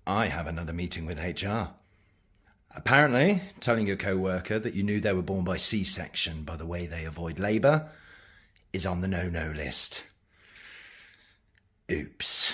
I have another meeting with HR. Apparently, telling your co-worker that you knew they were born by C-section by the way they avoid labour is on the no-no list. Oops.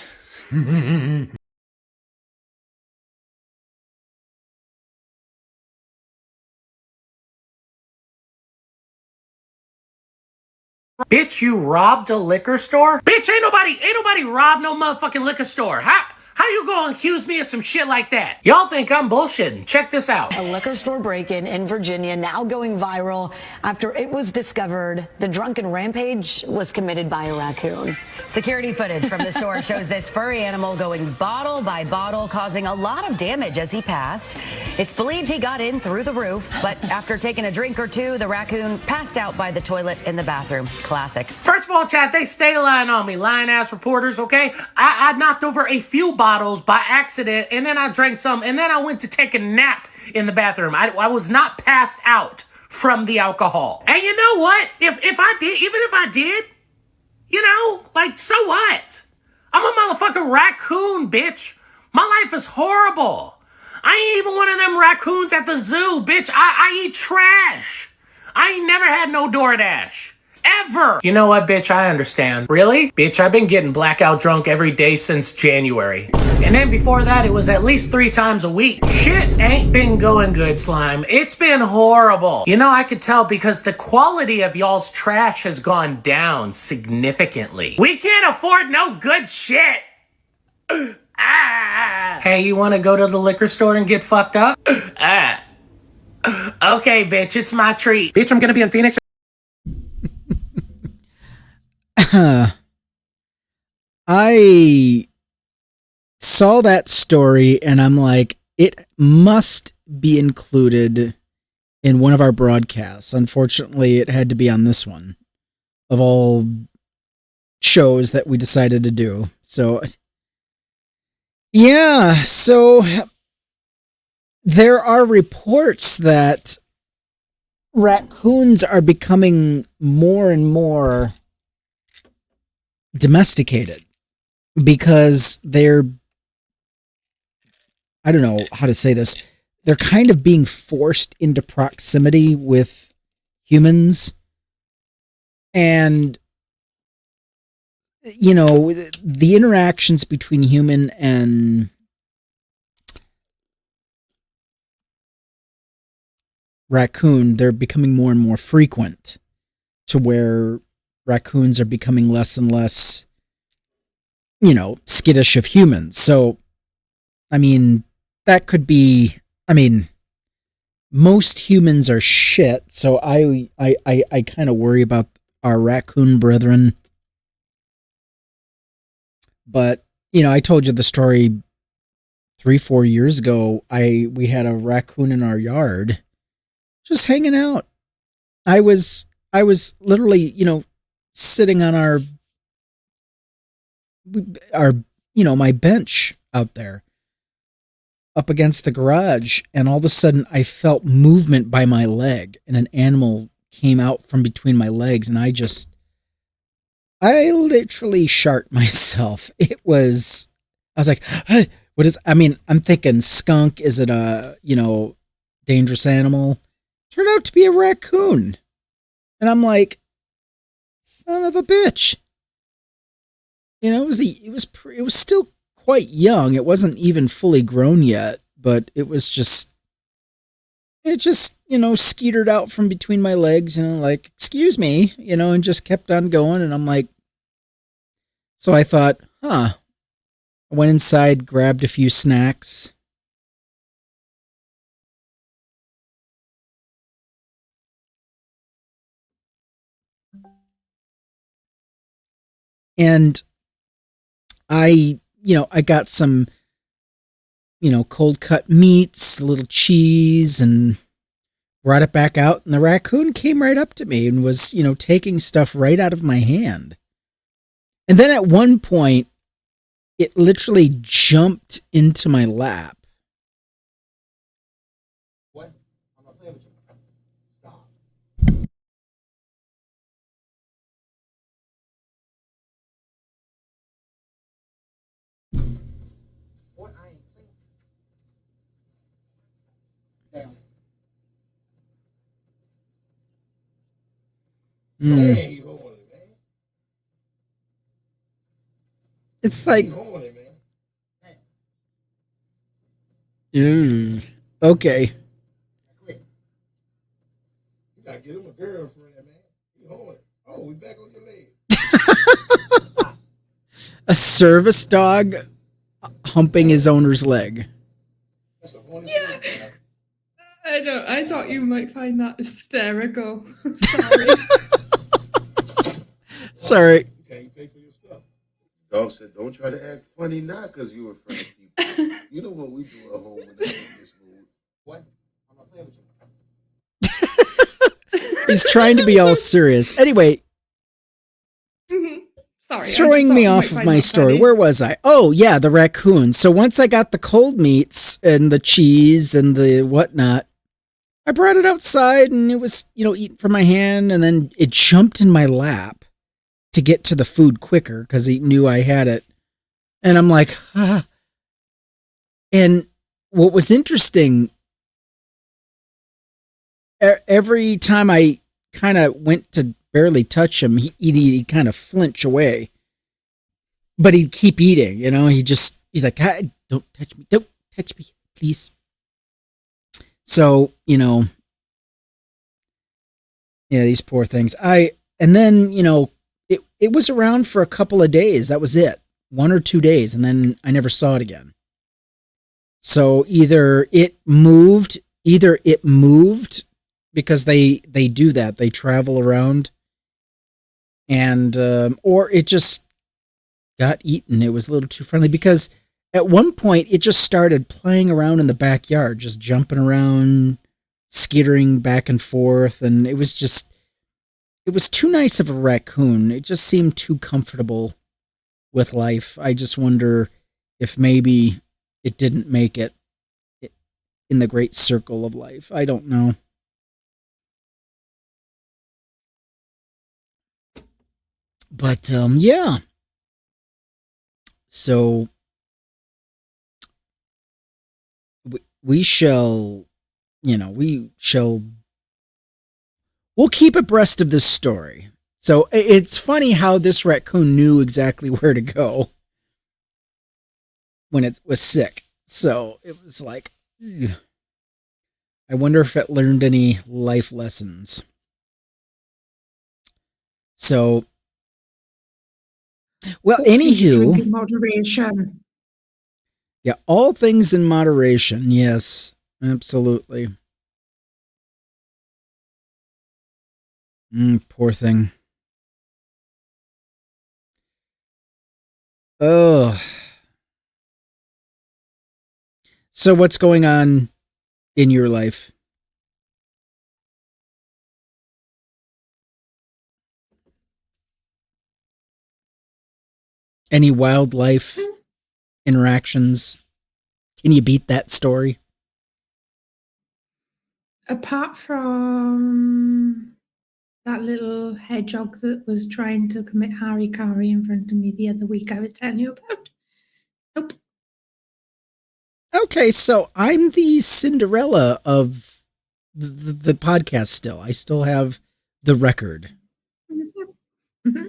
Bitch, you robbed a liquor store? Bitch, ain't nobody robbed no motherfucking liquor store. How you gonna accuse me of some shit like that? Y'all think I'm bullshitting. Check this out. A liquor store break-in in Virginia now going viral after it was discovered the drunken rampage was committed by a raccoon. Security footage from the store shows this furry animal going bottle by bottle, causing a lot of damage as he passed. It's believed he got in through the roof, but after taking a drink or two, the raccoon passed out by the toilet in the bathroom. Classic. First of all, Chad, they stay lying on me, lying-ass reporters, okay? I knocked over a few bottles by accident, and then I drank some, and then I went to take a nap in the bathroom. I was not passed out from the alcohol. And you know what? If I did, even if I did, you know, like, so what? I'm a motherfucking raccoon, bitch. My life is horrible. I ain't even one of them raccoons at the zoo, bitch. I eat trash. I ain't never had no DoorDash. Ever. You know what, bitch? I understand. Really? Bitch, I've been getting blackout drunk every day since January. And then before that, it was at least 3 times a week. Shit ain't been going good, Slime. It's been horrible. You know, I could tell because the quality of y'all's trash has gone down significantly. We can't afford no good shit. Hey, you want to go to the liquor store and get fucked up? Okay, bitch, it's my treat. Bitch, I'm gonna be in Phoenix. I saw that story and I'm like, it must be included in one of our broadcasts. Unfortunately, it had to be on this one of all shows that we decided to do. So, yeah, so there are reports that raccoons are becoming more and more domesticated because they're, I don't know how to say this, they're kind of being forced into proximity with humans. And, you know, the interactions between human and raccoon, they're becoming more and more frequent to where raccoons are becoming less and less, you know, skittish of humans. So, I mean, that could be, I mean, most humans are shit, so I kind of worry about our raccoon brethren. But, you know, I told you the story 3-4 years ago. We had a raccoon in our yard just hanging out. I was literally, you know, sitting on our, you know, my bench out there up against the garage, and all of a sudden I felt movement by my leg and an animal came out from between my legs, and I literally shart myself. I was like, hey, what is, I mean, I'm thinking skunk, is it a, you know, dangerous animal? Turned out to be a raccoon. And I'm like, son of a bitch. You know, it was still quite young. It wasn't even fully grown yet, but it just, you know, skeetered out from between my legs, and like, excuse me, you know, and just kept on going. And I'm like, so I thought, I went inside, grabbed a few snacks. And I got some, you know, cold cut meats, a little cheese, and brought it back out. And the raccoon came right up to me and was, you know, taking stuff right out of my hand. And then at one point, it literally jumped into my lap. What? I'm not playing with you. Stop. What? I ain't playing. Mm. Man, you horny, man. It's like, You horny, man. okay. You gotta get him a girlfriend, man. You horny. Oh, we back on your leg. A service dog humping his owner's leg. That's a horny Yeah. thing, man. I know. I thought you might find that hysterical. Sorry. Sorry. You can't pay for your stuff. Dog said, don't try to act funny now because you're in front of people. You know what we do at home when they're in this mood. What? I'm not playing with you. He's trying to be all serious. Anyway, Sorry. throwing me off of my story. Where was I? Oh, yeah, the raccoon. So once I got the cold meats and the cheese and the whatnot, I brought it outside and it was, eaten from my hand, and then it jumped in my lap to get to the food quicker because he knew I had it. And I'm like, ah. And what was interesting, every time I kind of went to barely touch him, he'd kind of flinch away. But he'd keep eating, he's like, don't touch me, please. So, yeah, these poor things. And then, it was around for a couple of days. That was it. 1 or 2 days. And then I never saw it again. So either it moved because they do that. They travel around, and, or it just got eaten. It was a little too friendly because at one point it just started playing around in the backyard, just jumping around, skittering back and forth. And it was too nice of a raccoon. It just seemed too comfortable with life. I just wonder if maybe it didn't make it in the great circle of life. I don't know. But, yeah. So we shall, we'll keep abreast of this story. So it's funny how this raccoon knew exactly where to go when it was sick. So it was like, ugh. I wonder if it learned any life lessons. So, well, anywho, Drink in moderation. yeah, all things in moderation. Yes, absolutely. Poor thing. Oh. So what's going on in your life? Any wildlife interactions? Can you beat that story? Apart from that little hedgehog that was trying to commit harikari in front of me the other week I was telling you about. Nope. Okay, so I'm the Cinderella of the podcast still. I still have the record. Mm-hmm. Mm-hmm.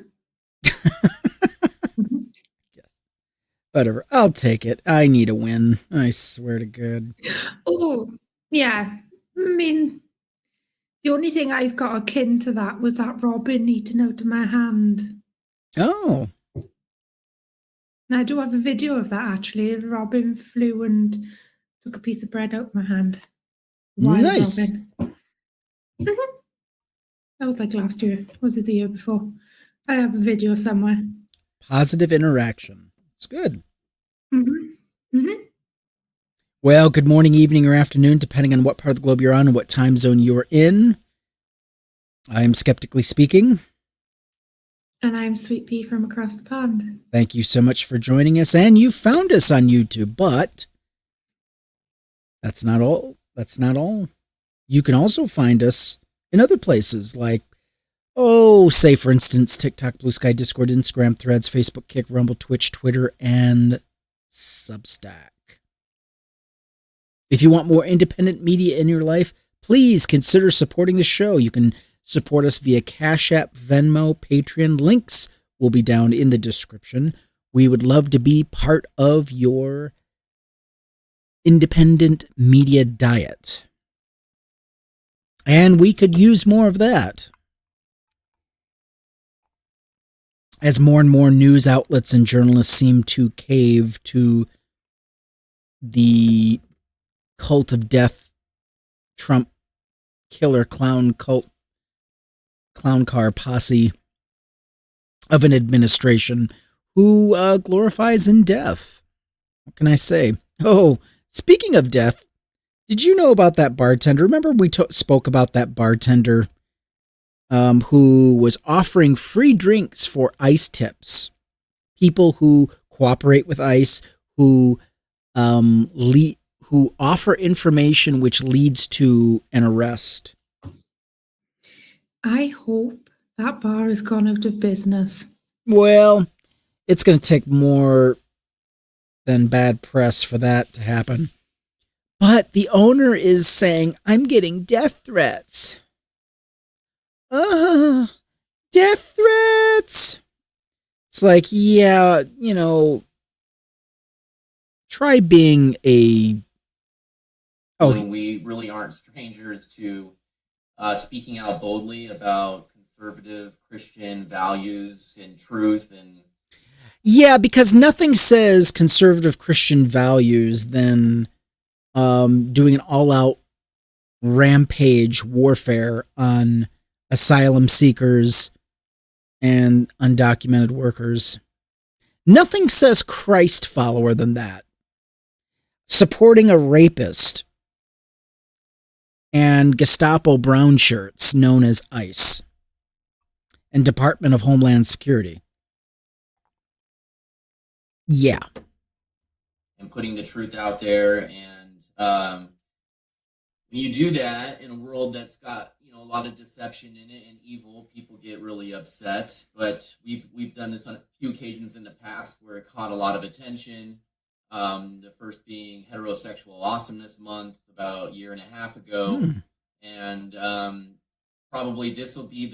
Whatever. I'll take it. I need a win. I swear to God. Oh, yeah. I mean, the only thing I've got akin to that was that robin eating out of my hand. Oh. And I do have a video of that, actually. A robin flew and took a piece of bread out of my hand. Wild Nice. robin. Mm-hmm. That was like last year. Was it the year before? I have a video somewhere. Positive interaction. It's good. Mm-hmm. Mm-hmm. Well, good morning, evening, or afternoon, depending on what part of the globe you're on and what time zone you're in. I'm Skeptically Speaking. And I'm Sweet Pea from across the pond. Thank you so much for joining us. And you found us on YouTube, but that's not all. That's not all. You can also find us in other places like, say, for instance, TikTok, Blue Sky, Discord, Instagram, Threads, Facebook, Kick, Rumble, Twitch, Twitter, and Substack. If you want more independent media in your life, please consider supporting the show. You can Support us via Cash App, Venmo, Patreon. Links will be down in the description. We would love to be part of your independent media diet. And we could use more of that. As more and more news outlets and journalists seem to cave to the cult of death, Trump killer clown cult, clown car posse of an administration who glorifies in death. What can I say? Oh, speaking of death, did you know about that bartender? Remember we spoke about that bartender who was offering free drinks for ICE tips. People who cooperate with ICE, who offer information which leads to an arrest. I hope that bar has gone out of business. Well, it's going to take more than bad press for that to happen. But the owner is saying, I'm getting death threats. Death threats. It's like, yeah, you know, try being a... Oh, we really aren't strangers to speaking out boldly about conservative Christian values and truth. And yeah, because nothing says conservative Christian values than doing an all-out rampage warfare on asylum seekers and undocumented workers. Nothing says Christ follower than that. Supporting a rapist and Gestapo brown shirts known as ICE and Department of Homeland Security. Yeah. And putting the truth out there. And when you do that in a world that's got, you know, a lot of deception in it and evil, people get really upset. But we've done this on a few occasions in the past where it caught a lot of attention. The first being Heterosexual Awesomeness Month about a year and a half ago. And probably this will be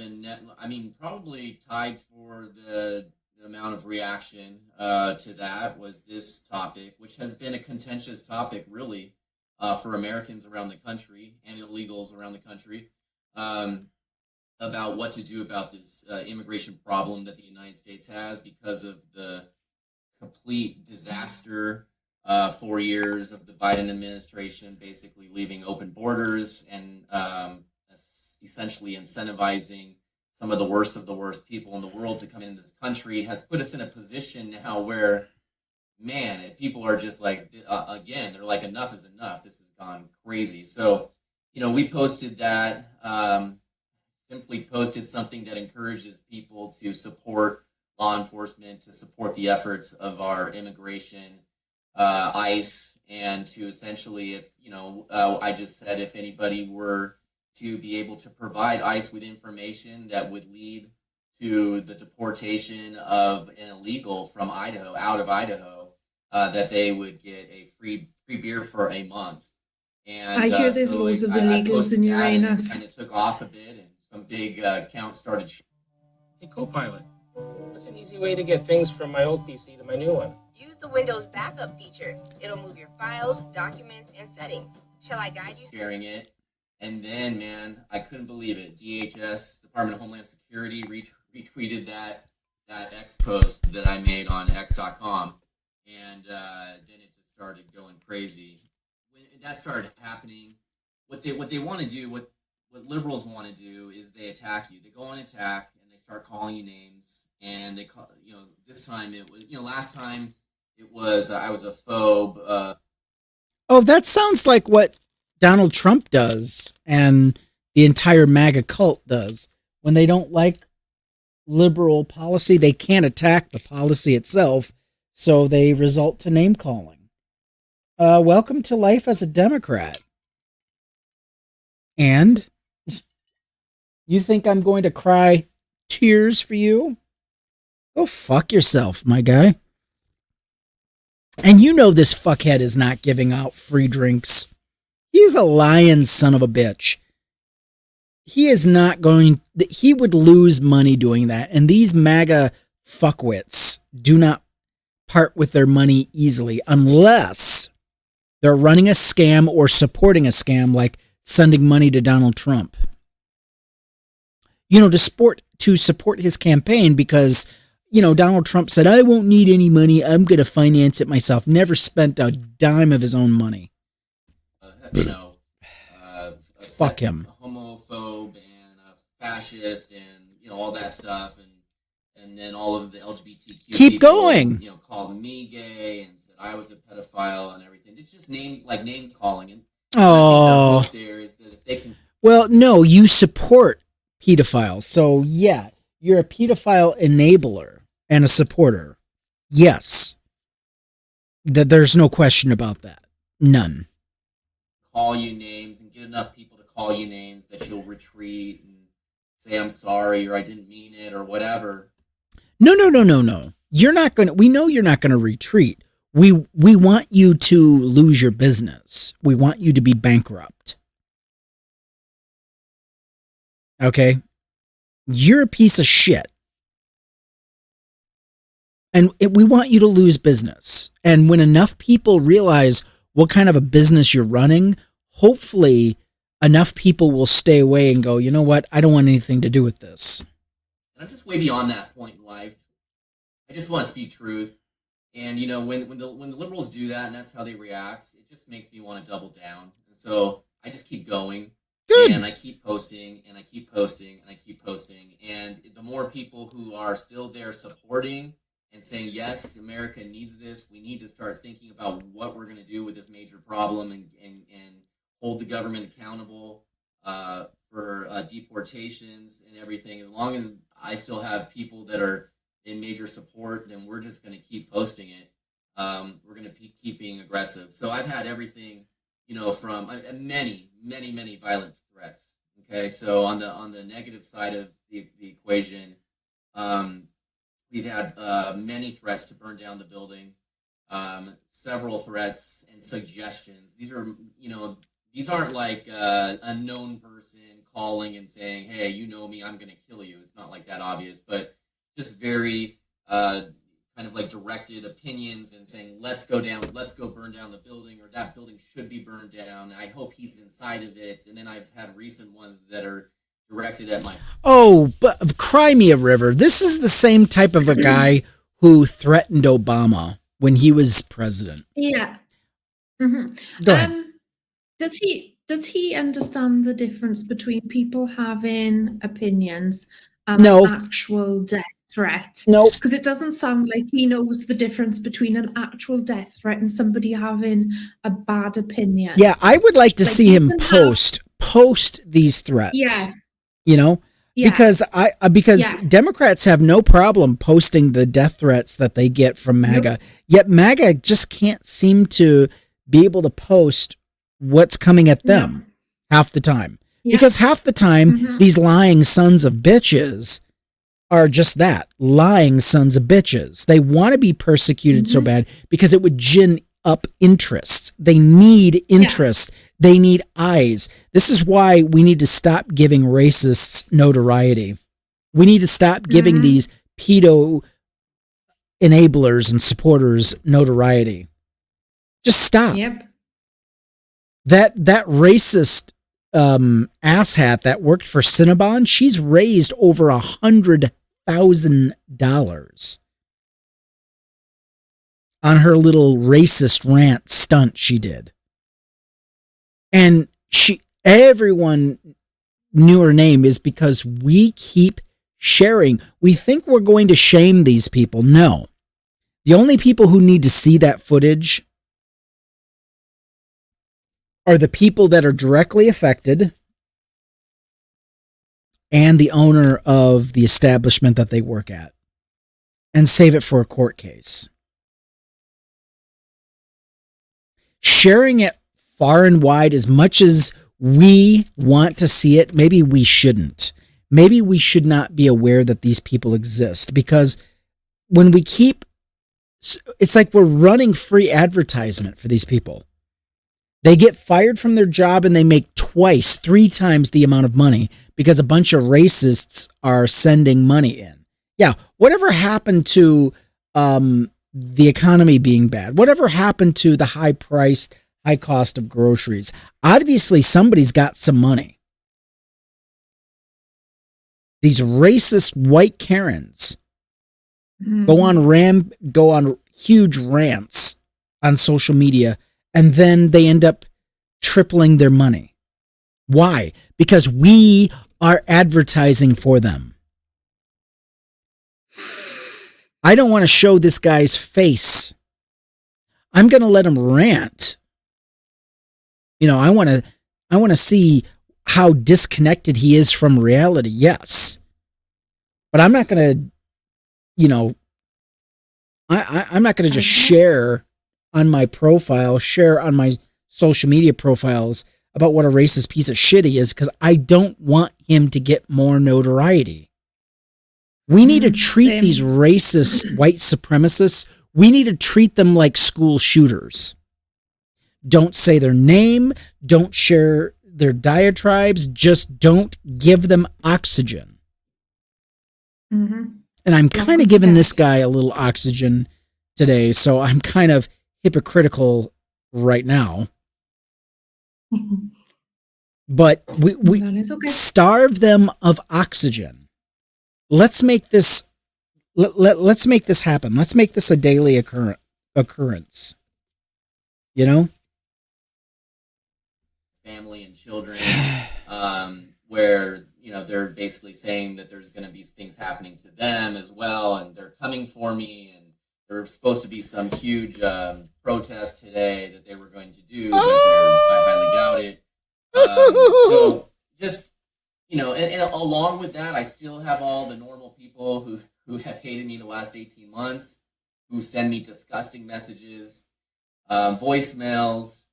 probably tied for the amount of reaction to that was this topic, which has been a contentious topic, really, for Americans around the country and illegals around the country, about what to do about this immigration problem that the United States has because of the complete disaster, 4 years of the Biden administration, basically leaving open borders and essentially incentivizing some of the worst people in the world to come into this country, has put us in a position now where, man, people are just like, again, they're like, enough is enough. This has gone crazy. So, you know, we posted that, simply posted something that encourages people to support law enforcement, to support the efforts of our immigration, ICE, and to essentially, if, you know, I just said if anybody were to be able to provide ICE with information that would lead to the deportation of an illegal from Idaho, out of Idaho, that they would get a free beer for a month. And I hear there's loads of illegals in Uranus. And it took off a bit, and some big accounts started. Hey, Copilot, what's an easy way to get things from my old PC to my new one? Use the Windows backup feature. It'll move your files, documents, and settings. Shall I guide you? Sharing it. And then, man, I couldn't believe it. DHS, Department of Homeland Security, retweeted that X post that I made on X.com. And then it just started going crazy. When that started happening, what they want to do, what liberals want to do is they attack you. They go on attack and they start calling you names. And they call, you know, this time it was, you know, last time it was, I was a phobe. Oh, that sounds like what Donald Trump does and the entire MAGA cult does. When they don't like liberal policy, they can't attack the policy itself, so they resort to name calling. Welcome to life as a Democrat. And you think I'm going to cry tears for you? Go fuck yourself, my guy. And you know this fuckhead is not giving out free drinks. He's a lying son of a bitch. he is not going, he would lose money doing that. And these MAGA fuckwits do not part with their money easily unless they're running a scam or supporting a scam, like sending money to Donald Trump. You know, to support his campaign because, you know, Donald Trump said, I won't need any money. I'm going to finance it myself. Never spent a dime of his own money. Fuck him. A homophobe and a fascist and, you know, all that stuff. And then all of the LGBTQ Keep people, going. You know, called me gay and said I was a pedophile and everything. It's just name calling. And Oh. I think their hope there is that if they can. Well, no, you support pedophiles. So, yeah, you're a pedophile enabler and a supporter. Yes. There's no question about that. None. Call you names and get enough people to call you names that you'll retreat and say I'm sorry or I didn't mean it or whatever. No. You're not going to, we know you're not going to retreat. We want you to lose your business. We want you to be bankrupt. Okay? You're a piece of shit. And we want you to lose business. And when enough people realize what kind of a business you're running, hopefully enough people will stay away and go, you know what? I don't want anything to do with this. And I'm just way beyond that point in life. I just want to speak truth. And, you know, when the liberals do that and that's how they react, it just makes me want to double down. And so I just keep going. Good. And I keep posting and I keep posting and I keep posting. And the more people who are still there supporting and saying, yes, America needs this. We need to start thinking about what we're going to do with this major problem and hold the government accountable for deportations and everything. As long as I still have people that are in major support, then we're just going to keep posting it. We're going to keep being aggressive. So I've had everything, you know, from many violent threats. Okay, so on the negative side of the equation, we've had many threats to burn down the building, several threats and suggestions. These are, you know, these aren't like a known person calling and saying, hey, you know me, I'm going to kill you. It's not like that obvious, but just very kind of like directed opinions and saying, let's go burn down the building, or that building should be burned down. I hope he's inside of it. And then I've had recent ones that are directed at my... Oh, but cry me a river. This is the same type of a guy who threatened Obama when he was president. Yeah. Mm-hmm. Go ahead. Does he understand the difference between people having opinions and No. an actual death threat? Nope. Because it doesn't sound like he knows the difference between an actual death threat and somebody having a bad opinion. Yeah, I would like to see him post these threats. Yeah. You know? Yeah. Because Democrats have no problem posting the death threats that they get from MAGA. Nope. Yet MAGA just can't seem to be able to post what's coming at them half the time. Yeah. Because half the time, these lying sons of bitches are just that, lying sons of bitches. They want to be persecuted so bad because it would gin up interests. They need interest. Yeah. They need eyes. This is why we need to stop giving racists notoriety. We need to stop giving these pedo enablers and supporters notoriety. Just stop. Yep. That racist asshat that worked for Cinnabon, she's raised over $100,000 on her little racist rant stunt she did. And everyone knew her name is because we keep sharing. We think we're going to shame these people. No. The only people who need to see that footage are the people that are directly affected and the owner of the establishment that they work at, and save it for a court case. Sharing it far and wide as much as we want to see it, maybe we shouldn't. Maybe we should not be aware that these people exist, because when we keep, it's like we're running free advertisement for these people. They get fired from their job and they make twice, 3 times the amount of money because a bunch of racists are sending money in. Yeah, whatever happened to the economy being bad? Whatever happened to the high cost of groceries? Obviously, somebody's got some money. These racist white Karens go on huge rants on social media, and then they end up tripling their money. Why? Because we are advertising for them. I don't want to show this guy's face. I'm going to let him rant. You know, I want to see how disconnected he is from reality. Yes. But I'm not going to, you know, I'm not going to just share on my profile, share on my social media profiles about what a racist piece of shit he is, because I don't want him to get more notoriety. We need to treat these racist white supremacists, we need to treat them like school shooters. Don't say their name, don't share their diatribes, just don't give them oxygen. And I'm kind of giving this guy a little oxygen today, so I'm kind of hypocritical right now. But we starve them of oxygen. Let's make this let's make this happen. Let's make this a daily occurrence. You know? Family and children, where, you know, they're basically saying that there's going to be things happening to them as well, and they're coming for me, and there's supposed to be some huge protest today that they were going to do, but I highly doubt it. So just, you know, and along with that, I still have all the normal people who have hated me the last 18 months, who send me disgusting messages, voicemails,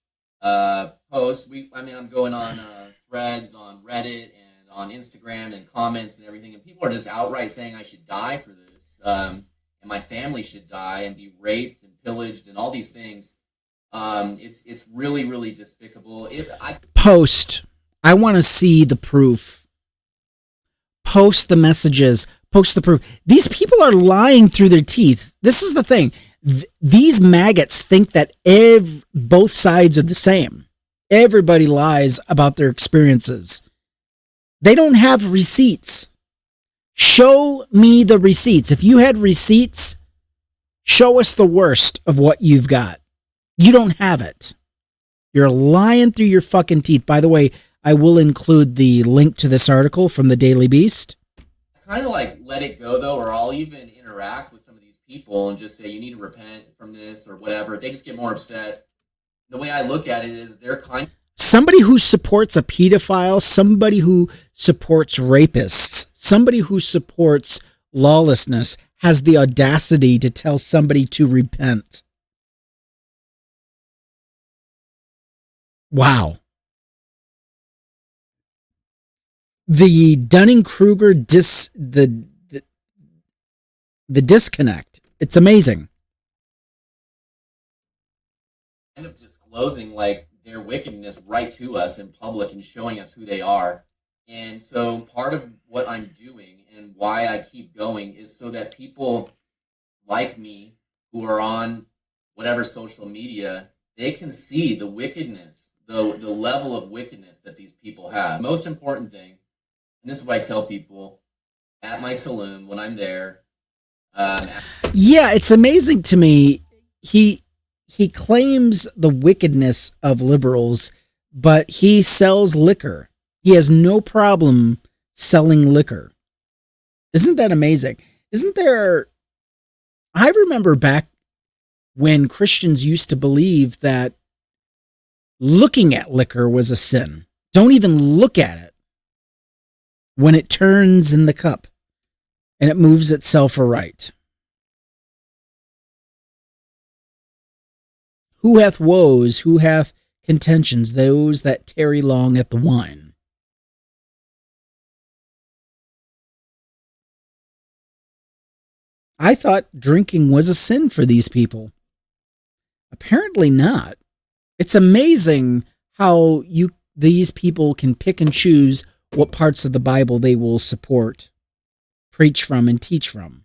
posts. I'm going on threads on Reddit and on Instagram and comments and everything, and people are just outright saying I should die for this, and my family should die and be raped and pillaged and all these things. It's really, really despicable. Post. I want to see the proof. Post the messages. Post the proof. These people are lying through their teeth. This is the thing. These maggots think that both sides are the same. Everybody lies about their experiences. They don't have receipts. Show me the receipts. If you had receipts, show us the worst of what you've got. You don't have it. You're lying through your fucking teeth. By the way, I will include the link to this article from the Daily Beast. Kind of like let it go, though, or I'll even interact with some of these people and just say, you need to repent from this or whatever. They just get more upset. The way I look at it is they're kind of... Somebody who supports a pedophile, somebody who supports rapists, somebody who supports lawlessness has the audacity to tell somebody to repent. Wow. The Dunning-Kruger the disconnect. It's amazing. Kind of disclosing like their wickedness right to us in public and showing us who they are. And so part of what I'm doing and why I keep going is so that people like me who are on whatever social media, they can see the wickedness, the level of wickedness that these people have. Most important thing, and this is what I tell people at my saloon when I'm there. Yeah, it's amazing to me. He claims the wickedness of liberals, but he sells liquor. He has no problem selling liquor. Isn't that amazing? Isn't there... I remember back when Christians used to believe that looking at liquor was a sin. Don't even look at it when it turns in the cup and it moves itself aright. Who hath woes, who hath contentions, those that tarry long at the wine. I thought drinking was a sin for these people. Apparently not. It's amazing how these people can pick and choose what parts of the Bible they will support, preach from, and teach from.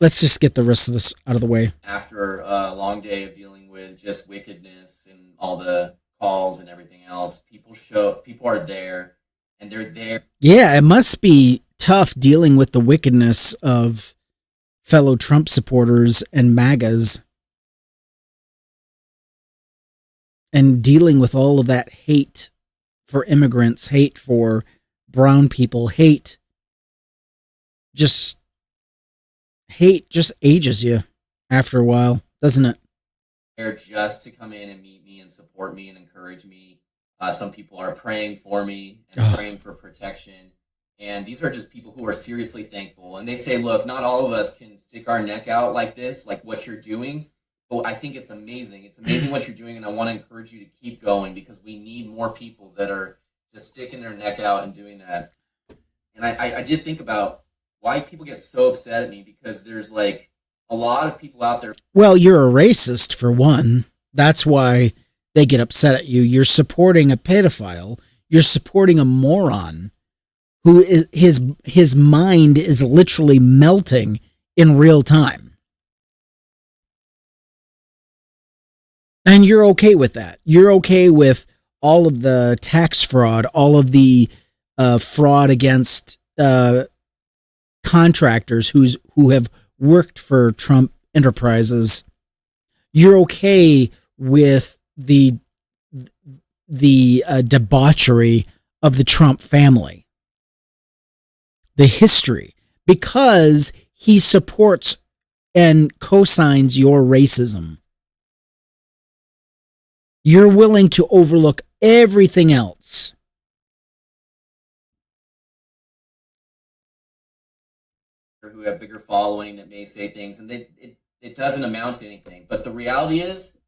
Let's just get the rest of this out of the way. After a long day of dealing with just wickedness and all the calls and everything else, people are there, and they're there. Yeah, it must be tough dealing with the wickedness of fellow Trump supporters and MAGAs, and dealing with all of that hate for immigrants, hate for brown people, hate just ages you after a while, doesn't it? There just to come in and meet me and support me and encourage me. Some people are praying for me and praying for protection. And these are just people who are seriously thankful. And they say, look, not all of us can stick our neck out like this, like what you're doing. But I think it's amazing. It's amazing what you're doing. And I want to encourage you to keep going, because we need more people that are just sticking their neck out and doing that. And I did think about why people get so upset at me, because there's like a lot of people out there. Well, you're a racist, for one. That's why they get upset at you. You're supporting a pedophile. You're supporting a moron who is his mind is literally melting in real time. And you're okay with that. You're okay with all of the tax fraud, all of the fraud against contractors who have worked for Trump enterprises. You're okay with the debauchery of the Trump family, the history, because he supports and co-signs your racism. You're willing to overlook everything else. Who have bigger following that may say things, and it doesn't amount to anything. But the reality is,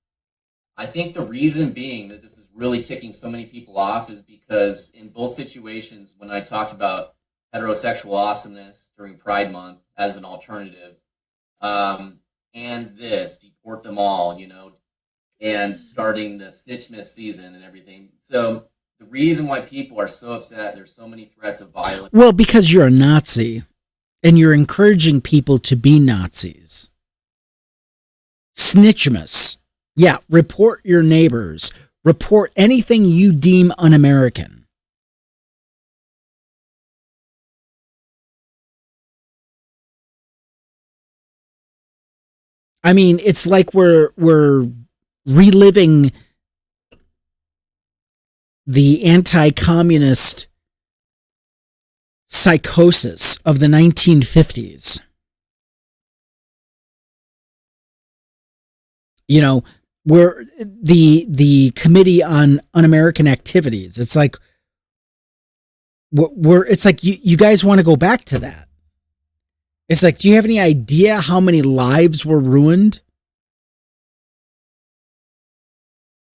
I think the reason being that this is really ticking so many people off is because in both situations, when I talked about heterosexual awesomeness during Pride Month as an alternative, and this, deport them all, and starting the Snitchmas season and everything. So the reason why people are so upset, there's so many threats of violence. Well, because you're a Nazi and you're encouraging people to be Nazis. Snitchmas. Yeah, report your neighbors. Report anything you deem un-American. I mean, it's like we're reliving the anti-communist psychosis of the 1950s. Where the Committee on Un-American Activities. It's like you guys want to go back to that. It's like, do you have any idea how many lives were ruined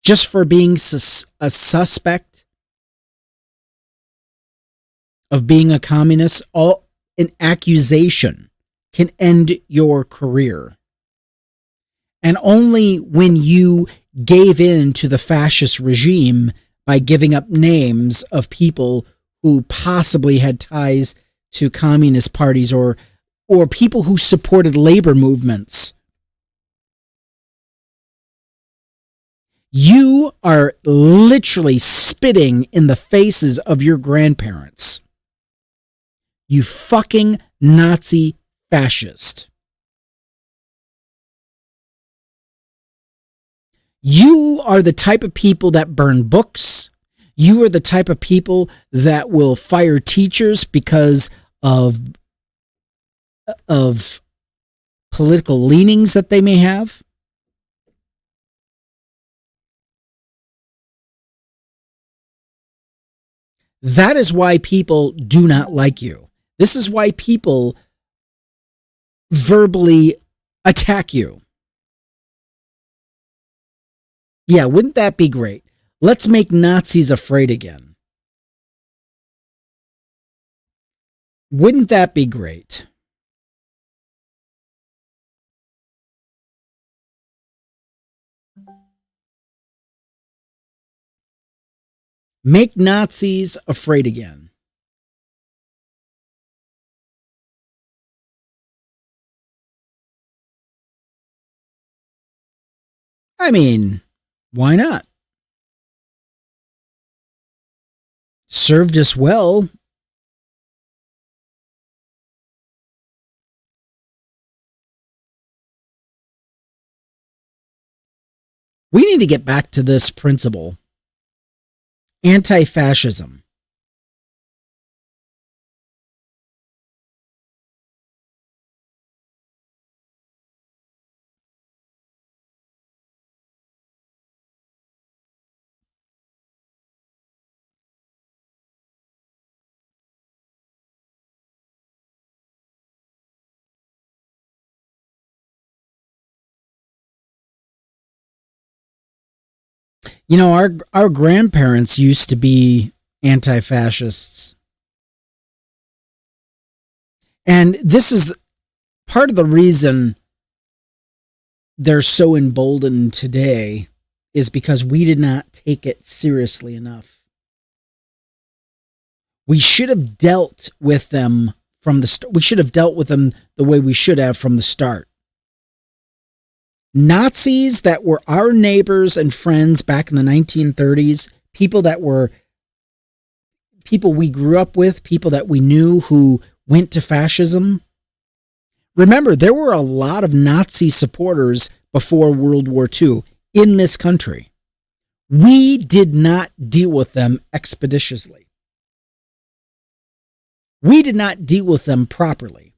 just for being a suspect of being a communist? An accusation can end your career. And only when you gave in to the fascist regime by giving up names of people who possibly had ties to communist parties or people who supported labor movements. You are literally spitting in the faces of your grandparents. You fucking Nazi fascist. You are the type of people that burn books. You are the type of people that will fire teachers because of political leanings that they may have. That is why people do not like you. This is why people verbally attack you. Yeah, wouldn't that be great? Let's make Nazis afraid again. Wouldn't that be great? Make Nazis afraid again. I mean, why not? Served us well. We need to get back to this principle. Anti-fascism. You know, our grandparents used to be anti-fascists. And this is part of the reason they're so emboldened today is because we did not take it seriously enough. We should have dealt with them from the start. We should have dealt with them the way we should have from the start. Nazis that were our neighbors and friends back in the 1930s, people we grew up with, people that we knew who went to fascism. Remember, there were a lot of Nazi supporters before World War II in this country. We did not deal with them expeditiously. We did not deal with them properly.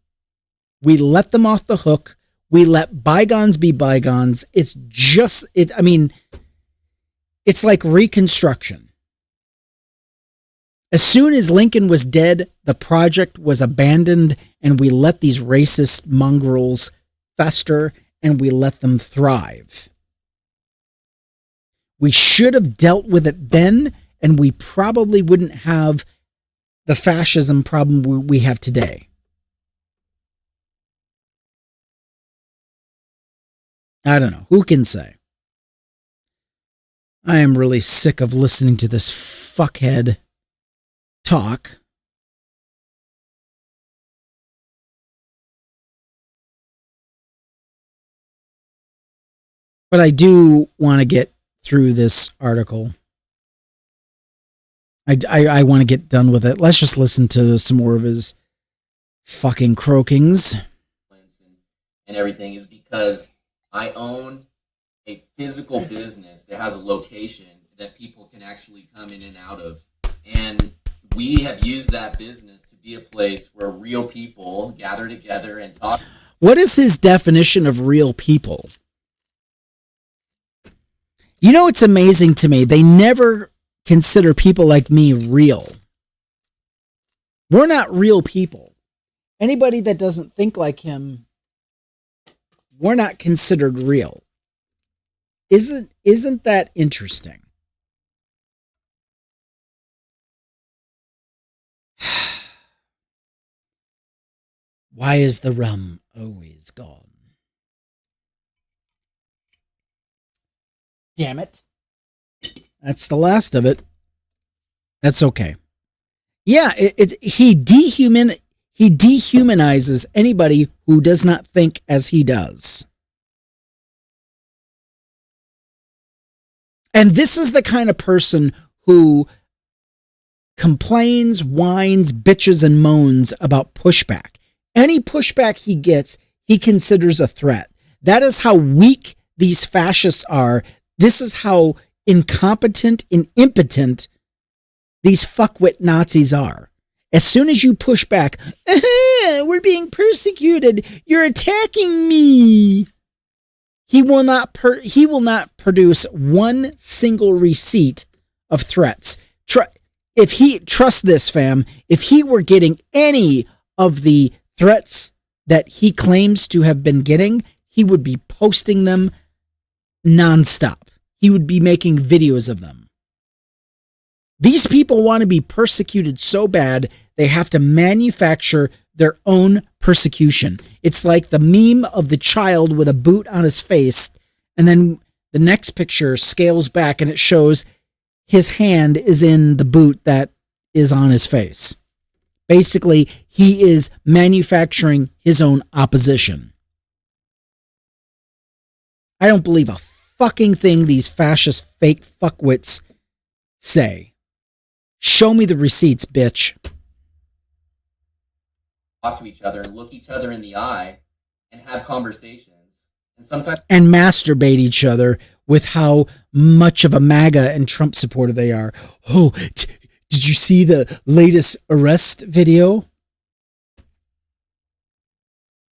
We let them off the hook. We let bygones be bygones. It's like Reconstruction. As soon as Lincoln was dead, the project was abandoned, and we let these racist mongrels fester, and we let them thrive. We should have dealt with it then, and we probably wouldn't have the fascism problem we have today. I don't know. Who can say? I am really sick of listening to this fuckhead talk. But I do want to get through this article. I want to get done with it. Let's just listen to some more of his fucking croakings. And everything is because I own a physical business that has a location that people can actually come in and out of. And we have used that business to be a place where real people gather together and talk. What is his definition of real people? You know, it's amazing to me. They never consider people like me real. We're not real people. Anybody that doesn't think like him, we're not considered real. Isn't that interesting? Why is the rum always gone? Damn it. That's the last of it. That's okay. Yeah, he dehumanizes anybody who does not think as he does. And this is the kind of person who complains, whines, bitches, and moans about pushback. Any pushback he gets, he considers a threat. That is how weak these fascists are. This is how incompetent and impotent these fuckwit Nazis are. As soon as you push back, we're being persecuted, you're attacking me. He will not produce one single receipt of threats. Trust this, fam, if he were getting any of the threats that he claims to have been getting, he would be posting them nonstop. He would be making videos of them. These people want to be persecuted so bad, they have to manufacture their own persecution. It's like the meme of the child with a boot on his face, and then the next picture scales back and it shows his hand is in the boot that is on his face. Basically, he is manufacturing his own opposition. I don't believe a fucking thing these fascist fake fuckwits say. Show me the receipts, bitch. Talk to each other and look each other in the eye and have conversations. And sometimes And masturbate each other with how much of a MAGA and Trump supporter they are. Oh, did you see the latest arrest video?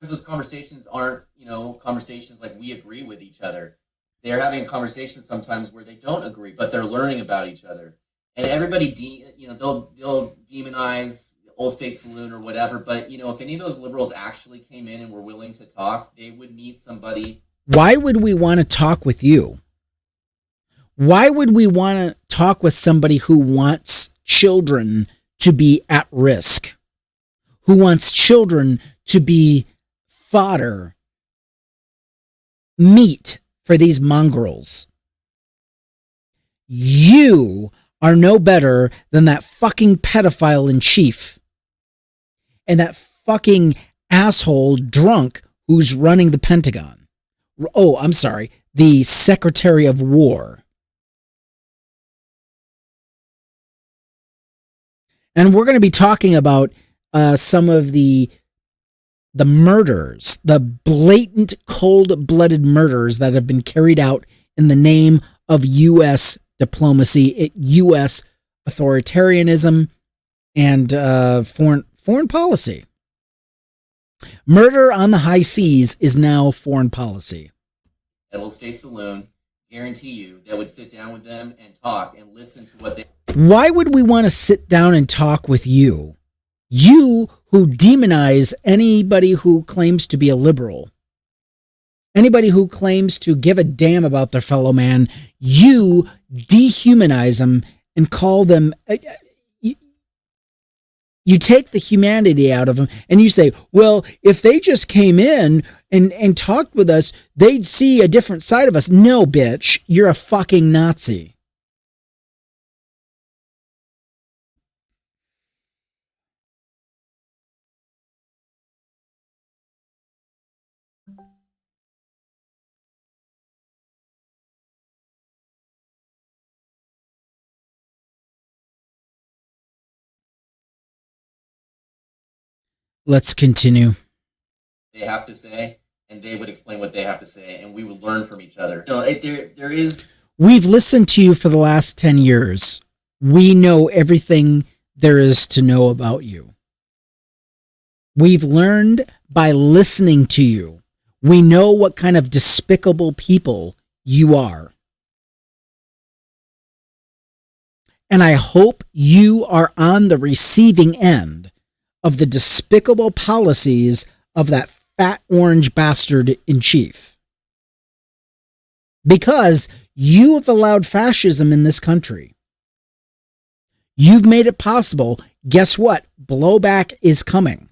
those conversations aren't, conversations like we agree with each other. They're having conversations sometimes where they don't agree, but they're learning about each other. And everybody, they'll demonize Old State Saloon or whatever. But, if any of those liberals actually came in and were willing to talk, they would meet somebody. Why would we want to talk with you? Why would we want to talk with somebody who wants children to be at risk? Who wants children to be fodder, meat for these mongrels? You are no better than that fucking pedophile in chief and that fucking asshole drunk who's running the Pentagon. Oh, I'm sorry, the Secretary of War. And we're going to be talking about some of the murders, the blatant, cold-blooded murders that have been carried out in the name of U.S. diplomacy, U.S. authoritarianism, and foreign policy. Murder on the high seas is now foreign policy. At Old State Saloon, guarantee you, they would sit down with them and talk and listen to what they... Why would we want to sit down and talk with you? You who demonize anybody who claims to be a liberal. Anybody who claims to give a damn about their fellow man, you dehumanize them and call them... You take the humanity out of them and you say, well, if they just came in and talked with us, they'd see a different side of us. No, bitch, you're a fucking Nazi. Let's continue. They have to say, and they would explain what they have to say, and we would learn from each other. There is... We've listened to you for the last 10 years. We know everything there is to know about you. We've learned by listening to you. We know what kind of despicable people you are. And I hope you are on the receiving end of the despicable policies of that fat orange bastard in chief. Because you have allowed fascism in this country. You've made it possible. Guess what? Blowback is coming.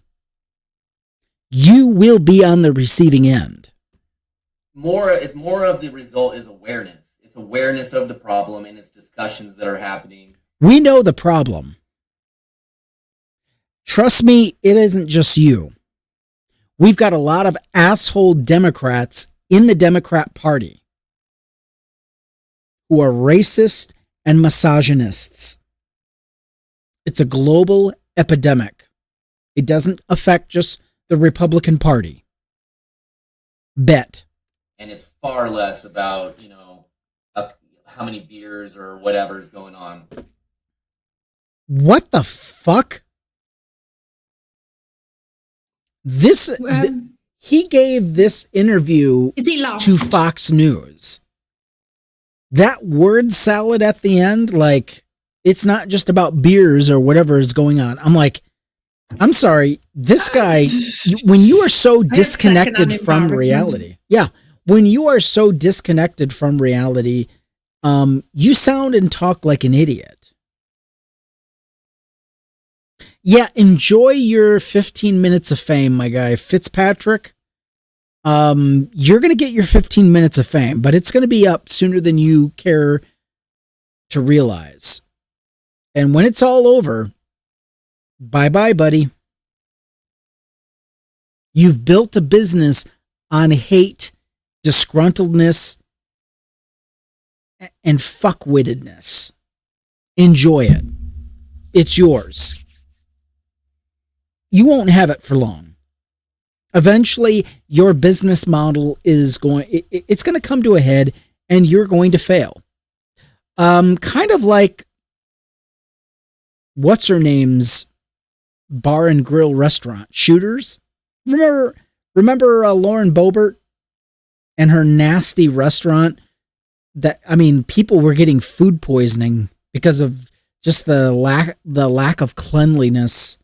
You will be on the receiving end. More of the result is awareness. It's awareness of the problem and it's discussions that are happening. We know the problem. Trust me, it isn't just you. We've got a lot of asshole Democrats in the Democrat Party who are racist and misogynists. It's a global epidemic. It doesn't affect just the Republican Party. Bet. And it's far less about, how many beers or whatever is going on. What the fuck? He gave this interview to Fox News. That word salad at the end, like, it's not just about beers or whatever is going on. I'm like, I'm sorry, this guy, when you are so disconnected from reality. Yeah, when you are so disconnected from reality, you sound and talk like an idiot. Yeah, enjoy your 15 minutes of fame, my guy. Fitzpatrick, you're going to get your 15 minutes of fame, but it's going to be up sooner than you care to realize. And when it's all over, bye-bye, buddy. You've built a business on hate, disgruntledness, and fuckwittedness. Enjoy it. It's yours. You won't have it for long. Eventually, your business model is it's going to come to a head and you're going to fail. Kind of like what's her name's bar and grill restaurant, Shooters. Remember Lauren Boebert and her nasty restaurant that, I mean, people were getting food poisoning because of just the lack of cleanliness.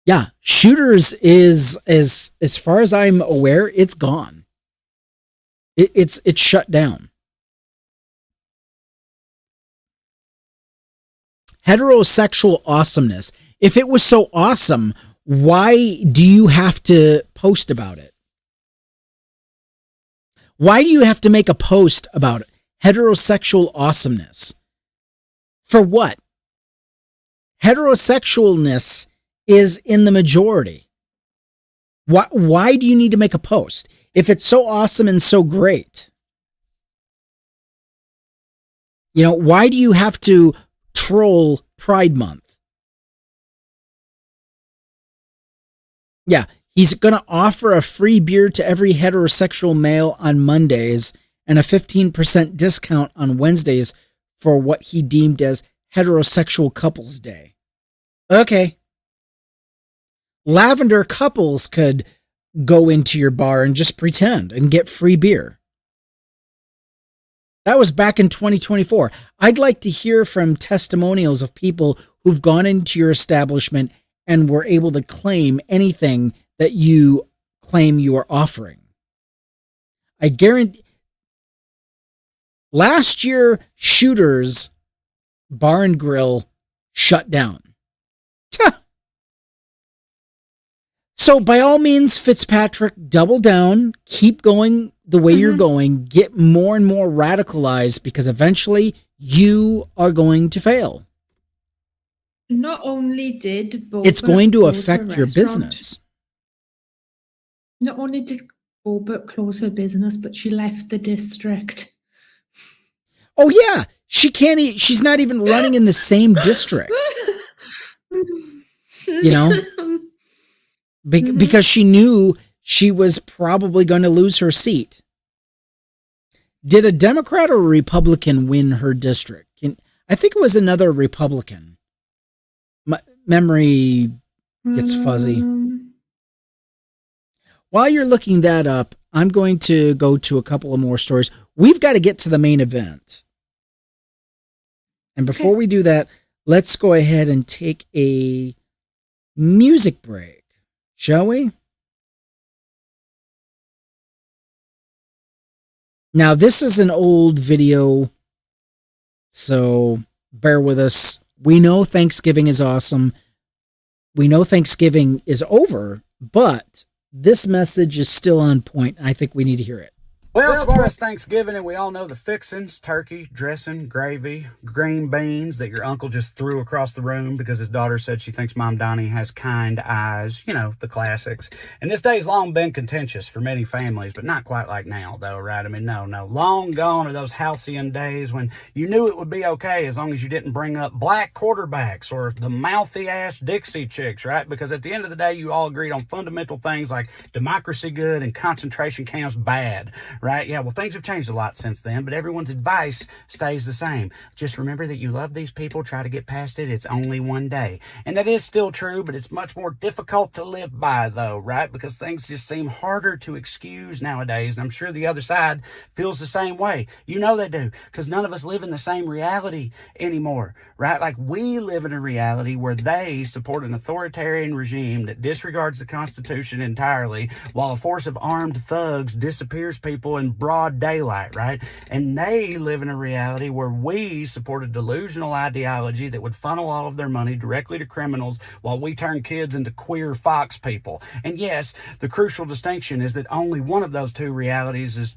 Yeah, Shooters is, as far as I'm aware, it's gone. It's shut down. Heterosexual awesomeness. If it was so awesome, why do you have to post about it? Why do you have to make a post about heterosexual awesomeness? For what? Heterosexualness is in the majority. Why do you need to make a post? If it's so awesome and so great, you know, why do you have to troll Pride Month? Yeah, he's going to offer a free beer to every heterosexual male on Mondays and a 15% discount on Wednesdays for what he deemed as Heterosexual Couples Day. Okay. Lavender couples could go into your bar and just pretend and get free beer. That was back in 2024. I'd like to hear from testimonials of people who've gone into your establishment and were able to claim anything that you claim you are offering. I guarantee. Last year, Shooters Bar and Grill shut down. So by all means, Fitzpatrick, double down, keep going the way you're going, get more and more radicalized, because eventually you are going to fail. Not only did Boba it's going to close affect her your restaurant, business. Not only did Boba close her business, but she left the district. Oh yeah, she's not even running in the same district. You know? Because she knew she was probably going to lose her seat. Did a Democrat or a Republican win her district? I think it was another Republican. My memory gets fuzzy. While you're looking that up, I'm going to go to a couple of more stories. We've got to get to the main event. And before we do that, let's go ahead and take a music break. Shall we? Now, this is an old video, so bear with us. We know Thanksgiving is awesome. We know Thanksgiving is over, but this message is still on point, and I think we need to hear it. Well, tomorrow's Thanksgiving, and we all know the fixings: turkey, dressing, gravy, green beans that your uncle just threw across the room because his daughter said she thinks Mom Donnie has kind eyes. You know, the classics. And this day's long been contentious for many families, but not quite like now, though, right? I mean, no. Long gone are those halcyon days when you knew it would be okay as long as you didn't bring up black quarterbacks or the mouthy-ass Dixie chicks, right? Because at the end of the day, you all agreed on fundamental things like democracy good and concentration camps bad. Right? Yeah, well, things have changed a lot since then, but everyone's advice stays the same. Just remember that you love these people, try to get past it. It's only one day. And that is still true, but it's much more difficult to live by, though, right? Because things just seem harder to excuse nowadays, and I'm sure the other side feels the same way. You know they do, because none of us live in the same reality anymore, right? Like, we live in a reality where they support an authoritarian regime that disregards the Constitution entirely, while a force of armed thugs disappears people in broad daylight, right? And they live in a reality where we support a delusional ideology that would funnel all of their money directly to criminals while we turn kids into queer fox people. And yes, the crucial distinction is that only one of those two realities is,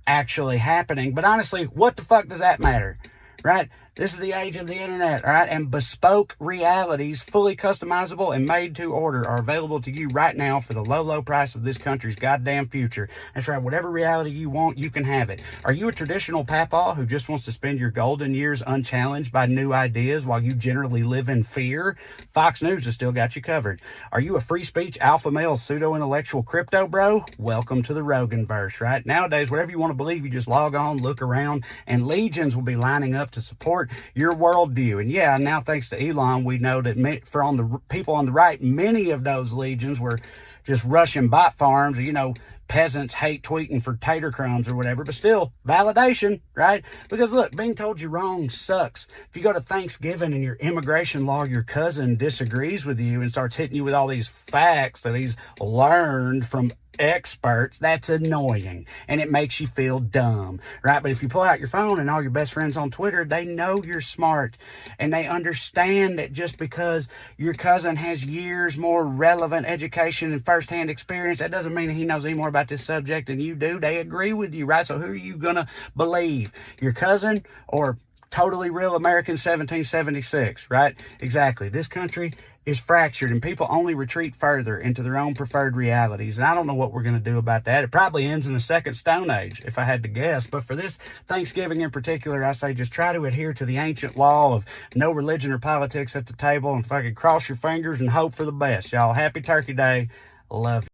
actually happening. But honestly, what the fuck does that matter? right? This is the age of the internet, all right? And bespoke realities, fully customizable and made to order, are available to you right now for the low, low price of this country's goddamn future. That's right. Whatever reality you want, you can have it. Are you a traditional papaw who just wants to spend your golden years unchallenged by new ideas while you generally live in fear? Fox News has still got you covered. Are you a free speech alpha male pseudo-intellectual crypto bro? Welcome to the Roganverse, right? Nowadays, whatever you want to believe, you just log on, look around, and legions will be lining up to support your worldview. And yeah, now thanks to Elon, we know that for on the people on the right, many of those legions were just Russian bot farms, or, peasants hate tweeting for tater crumbs or whatever, but still validation, right? Because look, being told you're wrong sucks. If you go to Thanksgiving and your immigration law, your cousin disagrees with you and starts hitting you with all these facts that he's learned from experts, that's annoying and it makes you feel dumb, right? But if you pull out your phone and all your best friends on Twitter, they know you're smart and they understand that just because your cousin has years more relevant education and firsthand experience, that doesn't mean he knows any more about this subject than you do. They agree with you, right? So who are you gonna believe, your cousin or totally real American 1776, right? Exactly. This country is fractured and people only retreat further into their own preferred realities. And I don't know what we're going to do about that. It probably ends in the second Stone Age, if I had to guess. But for this Thanksgiving in particular, I say just try to adhere to the ancient law of no religion or politics at the table and fucking cross your fingers and hope for the best. Y'all, happy Turkey Day. Love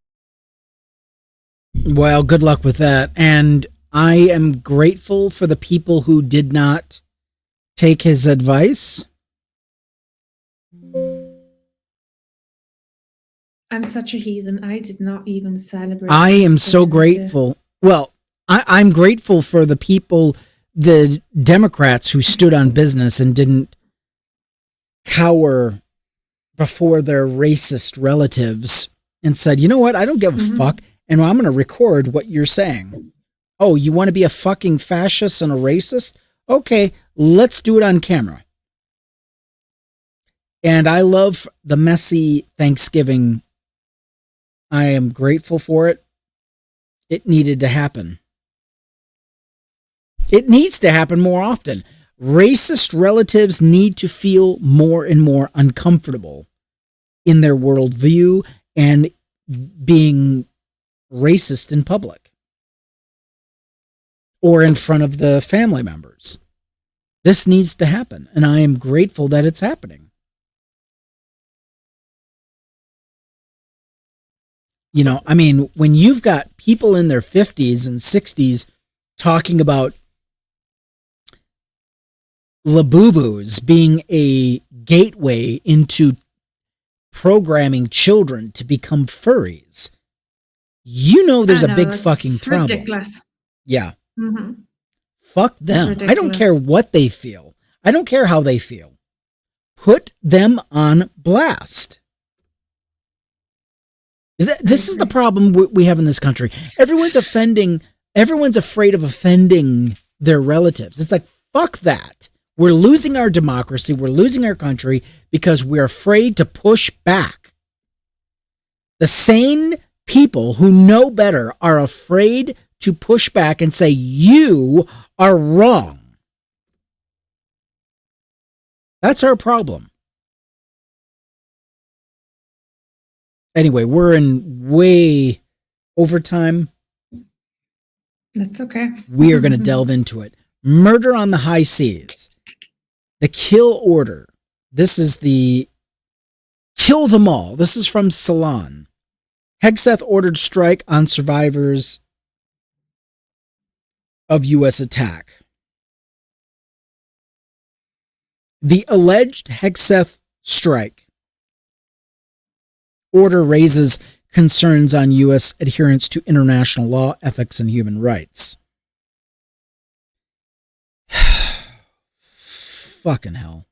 you. Well, good luck with that. And I am grateful for the people who did not take his advice. I'm such a heathen. I did not even celebrate. I am so grateful. Well, I'm grateful for the people, the Democrats who stood on business and didn't cower before their racist relatives and said, you know what? I don't give a fuck. And I'm going to record what you're saying. Oh, you want to be a fucking fascist and a racist? Okay, let's do it on camera. And I love the messy Thanksgiving. I am grateful for it. It needed to happen. It needs to happen more often. Racist relatives need to feel more and more uncomfortable in their worldview and being racist in public or in front of the family members. This needs to happen, and I am grateful that it's happening. When you've got people in their 50s and 60s talking about Labubu's being a gateway into programming children to become furries, there's a big fucking problem. Ridiculous. Yeah. Mm-hmm. Fuck them. I don't care what they feel. I don't care how they feel. Put them on blast. This is the problem we have in this country. Everyone's afraid of offending their relatives. It's like, fuck that. We're losing our democracy. We're losing our country because we're afraid to push back. The sane people who know better are afraid to push back and say, you are wrong. That's our problem. Anyway, we're in way overtime. That's okay. We are going to delve into it. Murder on the high seas. The kill order. This is the kill them all. This is from Ceylon. Hegseth ordered strike on survivors of U.S. attack. The alleged Hegseth strike order raises concerns on U.S. adherence to international law, ethics, and human rights. Fucking hell.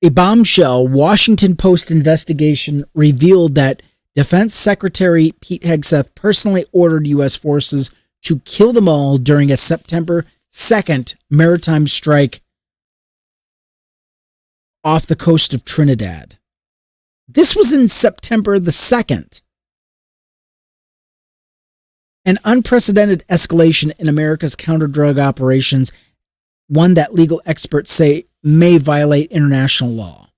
A bombshell Washington Post investigation revealed that Defense Secretary Pete Hegseth personally ordered U.S. forces to kill them all during a September 2nd maritime strike off the coast of Trinidad. This was in September the 2nd. An unprecedented escalation in America's counter-drug operations, one that legal experts say may violate international law.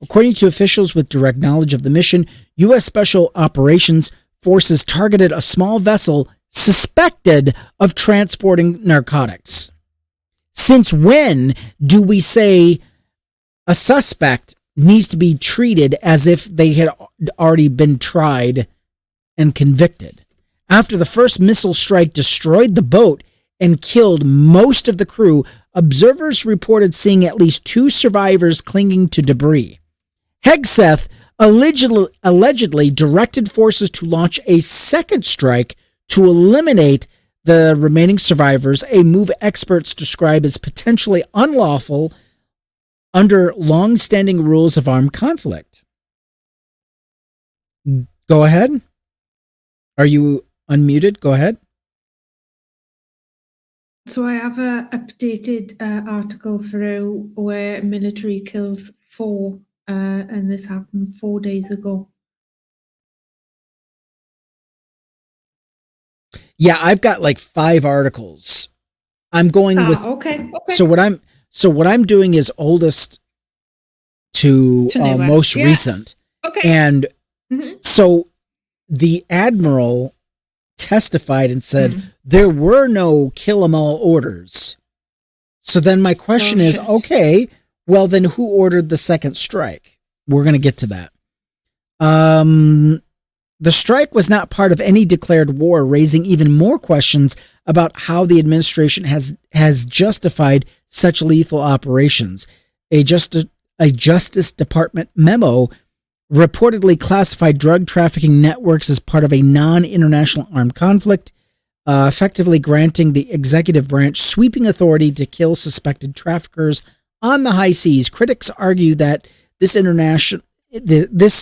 According to officials with direct knowledge of the mission, U.S. Special Operations Forces targeted a small vessel suspected of transporting narcotics. Since when do we say a suspect needs to be treated as if they had already been tried and convicted? After the first missile strike destroyed the boat and killed most of the crew, observers reported seeing at least 2 survivors clinging to debris. Hegseth allegedly directed forces to launch a second strike to eliminate the remaining survivors, a move experts describe as potentially unlawful under long-standing rules of armed conflict. Go ahead. Are you unmuted? Go ahead. So I have a updated article through where military kills 4, and this happened 4 days ago. Yeah, I've got like 5 articles. I'm going with okay. So what I'm doing is oldest to most recent. Okay. And so the Admiral testified and said there were no kill 'em all orders. So then my question is, okay, well then who ordered the second strike? We're going to get to that. The strike was not part of any declared war, raising even more questions about how the administration has justified such lethal operations. A Justice Department memo reportedly classified drug trafficking networks as part of a non-international armed conflict, effectively granting the executive branch sweeping authority to kill suspected traffickers on the high seas. Critics argue that this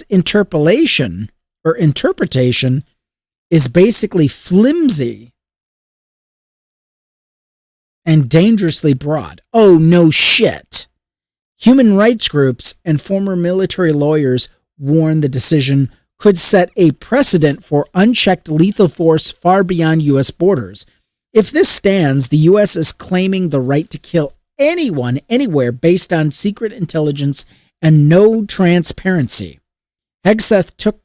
interpolation or interpretation is basically flimsy and dangerously broad. Oh, no shit. Human rights groups and former military lawyers warn the decision could set a precedent for unchecked lethal force far beyond U.S. borders. If this stands, the U.S. is claiming the right to kill anyone, anywhere, based on secret intelligence and no transparency. Hegseth took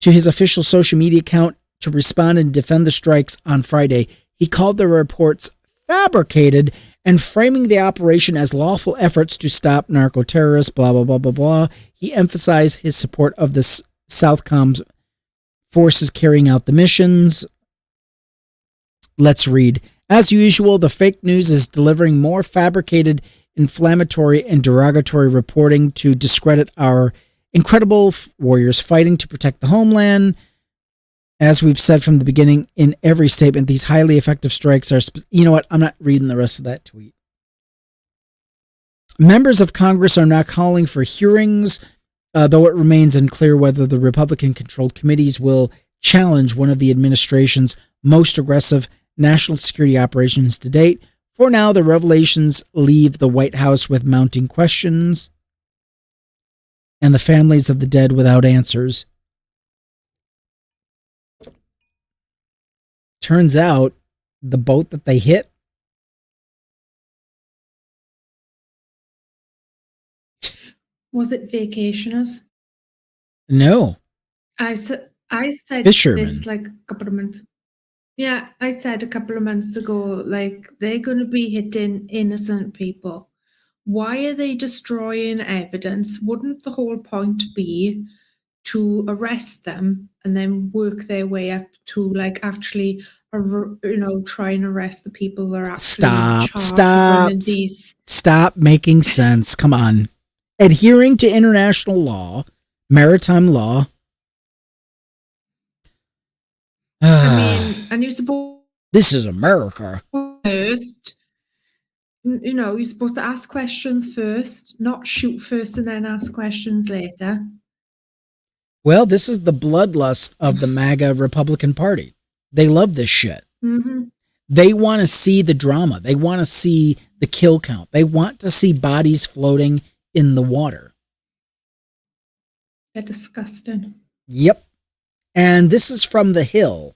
to his official social media account to respond and defend the strikes on Friday. He called the reports fabricated and framing the operation as lawful efforts to stop narco-terrorists, blah, blah, blah, blah, blah. He emphasized his support of the Southcom's forces carrying out the missions. Let's read. As usual, the fake news is delivering more fabricated, inflammatory, and derogatory reporting to discredit our incredible warriors fighting to protect the homeland. As we've said from the beginning in every statement, these highly effective strikes are... You know what? I'm not reading the rest of that tweet. Members of Congress are now calling for hearings, though it remains unclear whether the Republican-controlled committees will challenge one of the administration's most aggressive national security operations to date. For now, the revelations leave the White House with mounting questions and the families of the dead without answers. Turns out the boat that they hit was it vacationers? No. I said Fishermen. this like a couple of months. Yeah, I said a couple of months ago, like they're going to be hitting innocent people. Why are they destroying evidence? Wouldn't the whole point be to arrest them and then work their way up to like actually, try and arrest the people that are actually Stop making sense. Come on. Adhering to international law, maritime law. And you're supposed... This is America. First, you're supposed to ask questions first, not shoot first and then ask questions later. Well, this is the bloodlust of the MAGA Republican Party. They love this shit. Mm-hmm. They want to see the drama. They want to see the kill count. They want to see bodies floating in the water. They're disgusting. Yep. And this is from The Hill.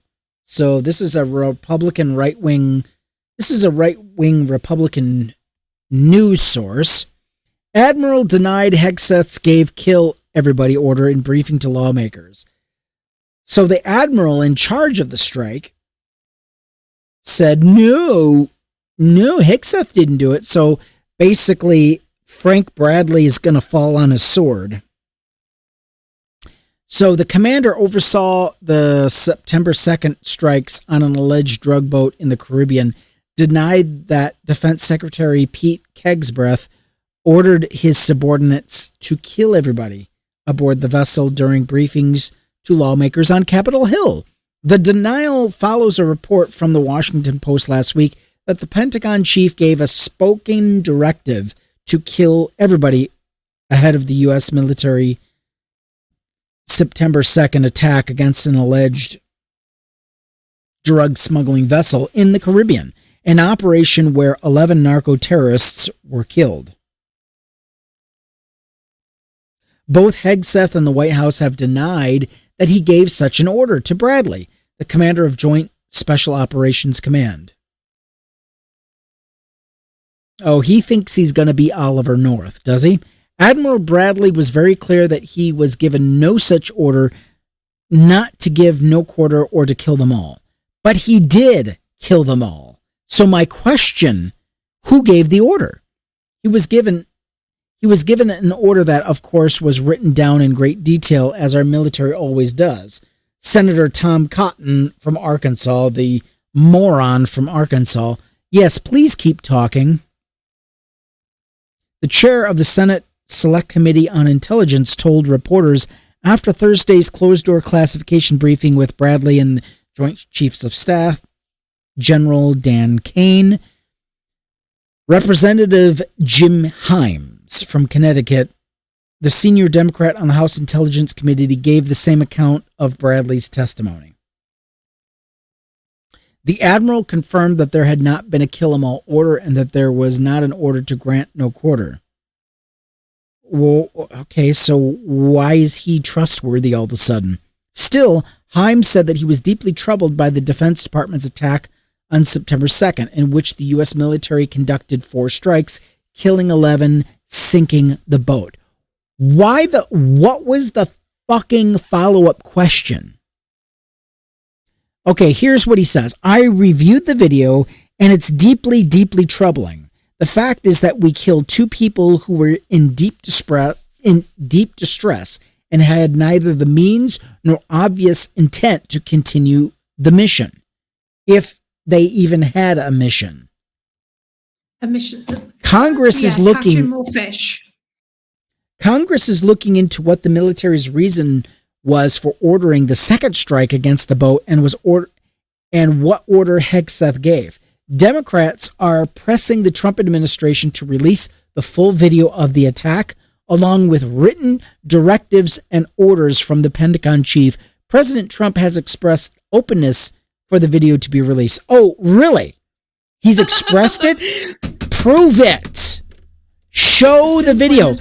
So this is a Republican right-wing Republican news source. Admiral denied Hegseth's gave kill everybody order in briefing to lawmakers. So the admiral in charge of the strike said, no, Hegseth didn't do it. So basically, Frank Bradley is going to fall on his sword. So the commander oversaw the September 2nd strikes on an alleged drug boat in the Caribbean, denied that Defense Secretary Pete Hegseth ordered his subordinates to kill everybody aboard the vessel during briefings to lawmakers on Capitol Hill. The denial follows a report from the Washington Post last week that the Pentagon chief gave a spoken directive to kill everybody ahead of the U.S. military September 2nd attack against an alleged drug smuggling vessel in the Caribbean, an operation where 11 narco-terrorists were killed. Both Hegseth and the White House have denied that he gave such an order to Bradley, the commander of Joint Special Operations Command. Oh, he thinks he's going to be Oliver North, does he? Admiral Bradley was very clear that he was given no such order, not to give no quarter or to kill them all. But he did kill them all. So my question, who gave the order? He was given an order that, of course, was written down in great detail, as our military always does. Senator Tom Cotton from Arkansas, the moron from Arkansas. Yes, please keep talking. The chair of the Senate Select Committee on Intelligence told reporters after Thursday's closed-door classification briefing with Bradley and the Joint Chiefs of Staff, General Dan Kane, Representative Jim Himes from Connecticut, the senior Democrat on the House Intelligence Committee, gave the same account of Bradley's testimony. The admiral confirmed that there had not been a kill-em-all order and that there was not an order to grant no quarter. Well, okay, so why is he trustworthy all of a sudden? Still, Himes said that he was deeply troubled by the Defense Department's attack on September 2nd, in which the U.S. military conducted 4 strikes, killing 11, sinking the boat. What was the fucking follow-up question? Okay, here's what he says. I reviewed the video and it's deeply, deeply troubling. The fact is that we killed 2 people who were in deep distress and had neither the means nor obvious intent to continue the mission, if they even had a mission. A mission. Congress is looking. Catching more fish. Congress is looking into what the military's reason was for ordering the second strike against the boat and what order Hegseth gave. Democrats are pressing the Trump administration to release the full video of the attack, along with written directives and orders from the Pentagon chief. President Trump has expressed openness for the video to be released. Oh, really? He's expressed it? Prove it. Show the video.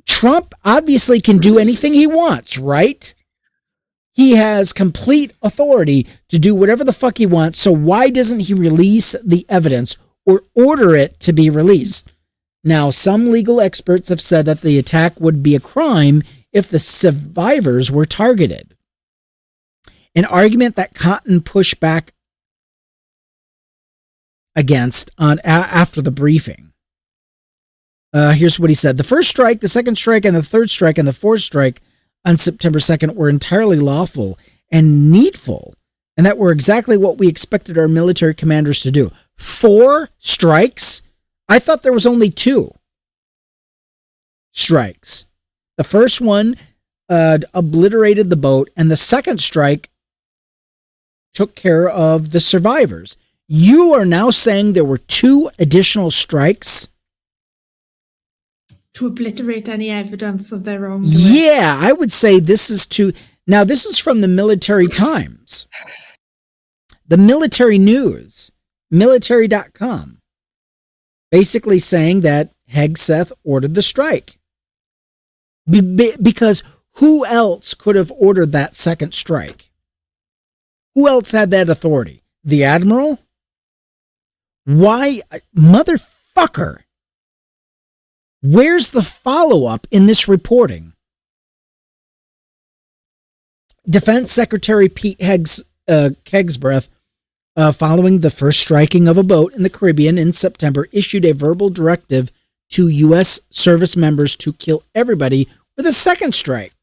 Trump obviously can do anything he wants, right? He has complete authority to do whatever the fuck he wants, so why doesn't he release the evidence or order it to be released? Now, some legal experts have said that the attack would be a crime if the survivors were targeted. An argument that Cotton pushed back against after the briefing. Here's what he said. The first strike, the second strike, and the third strike, and the fourth strike on September 2nd were entirely lawful and needful, and that were exactly what we expected our military commanders to do. 4 strikes? I thought there was only 2 strikes. The first one obliterated the boat, and the second strike took care of the survivors. You are now saying there were 2 additional strikes? To obliterate any evidence of their wrongdoing. Yeah, I would say this is now this is from the Military Times. The Military News, military.com, basically saying that Hegseth ordered the strike. Because who else could have ordered that second strike? Who else had that authority? The Admiral? Why, motherfucker? Where's the follow-up in this reporting? Defense Secretary Pete Hegseth, following the first striking of a boat in the Caribbean in September, issued a verbal directive to U.S. service members to kill everybody with a second strike.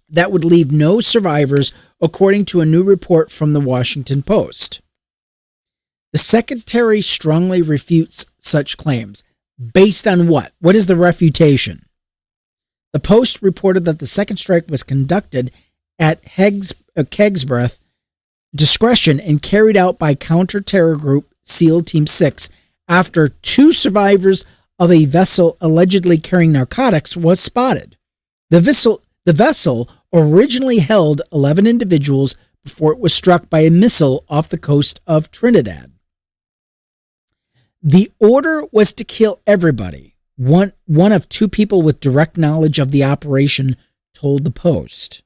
That would leave no survivors, according to a new report from the Washington Post. The secretary strongly refutes such claims. Based on what? What is the refutation? The Post reported that the second strike was conducted at Hegseth discretion and carried out by counter-terror group SEAL Team 6 after 2 survivors of a vessel allegedly carrying narcotics was spotted. The vessel originally held 11 individuals before it was struck by a missile off the coast of Trinidad. The order was to kill everybody. One of 2 people with direct knowledge of the operation told the Post.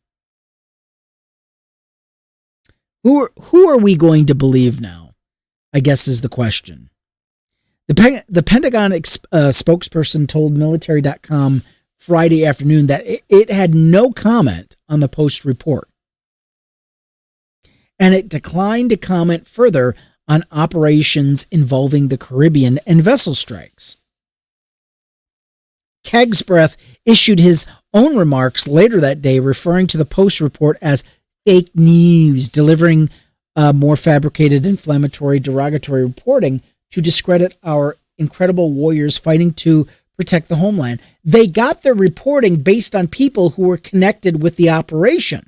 Who are we going to believe now? I guess is the question. The Pentagon spokesperson told military.com Friday afternoon that it had no comment on the Post report. And it declined to comment further on operations involving the Caribbean and vessel strikes. Hegseth issued his own remarks later that day, referring to the Post report as fake news, delivering more fabricated, inflammatory, derogatory reporting to discredit our incredible warriors fighting to protect the homeland. They got their reporting based on people who were connected with the operation.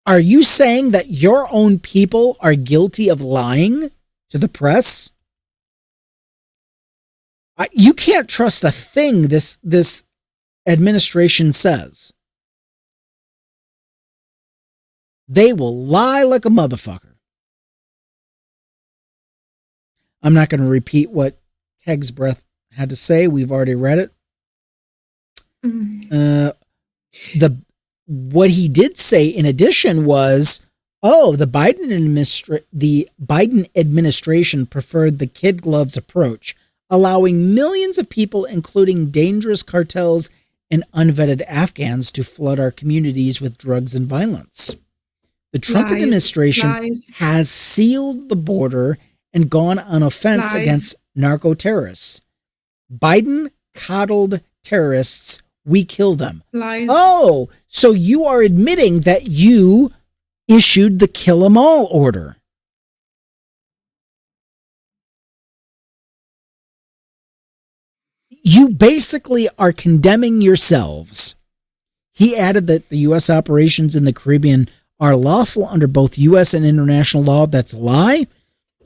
Are you saying that your own people are guilty of lying to the press? You can't trust a thing this administration says. They will lie like a motherfucker. I'm not going to repeat what Hegseth had to say. We've already read it. What he did say in addition was, the Biden administration preferred the kid gloves approach, allowing millions of people, including dangerous cartels and unvetted Afghans, to flood our communities with drugs and violence. The Trump administration has sealed the border and gone on offense against narco-terrorists. Biden coddled terrorists. We kill them. Oh, so you are admitting that you issued the kill 'em all order. You basically are condemning yourselves. He added that the U.S. operations in the Caribbean are lawful under both U.S. and international law. That's a lie.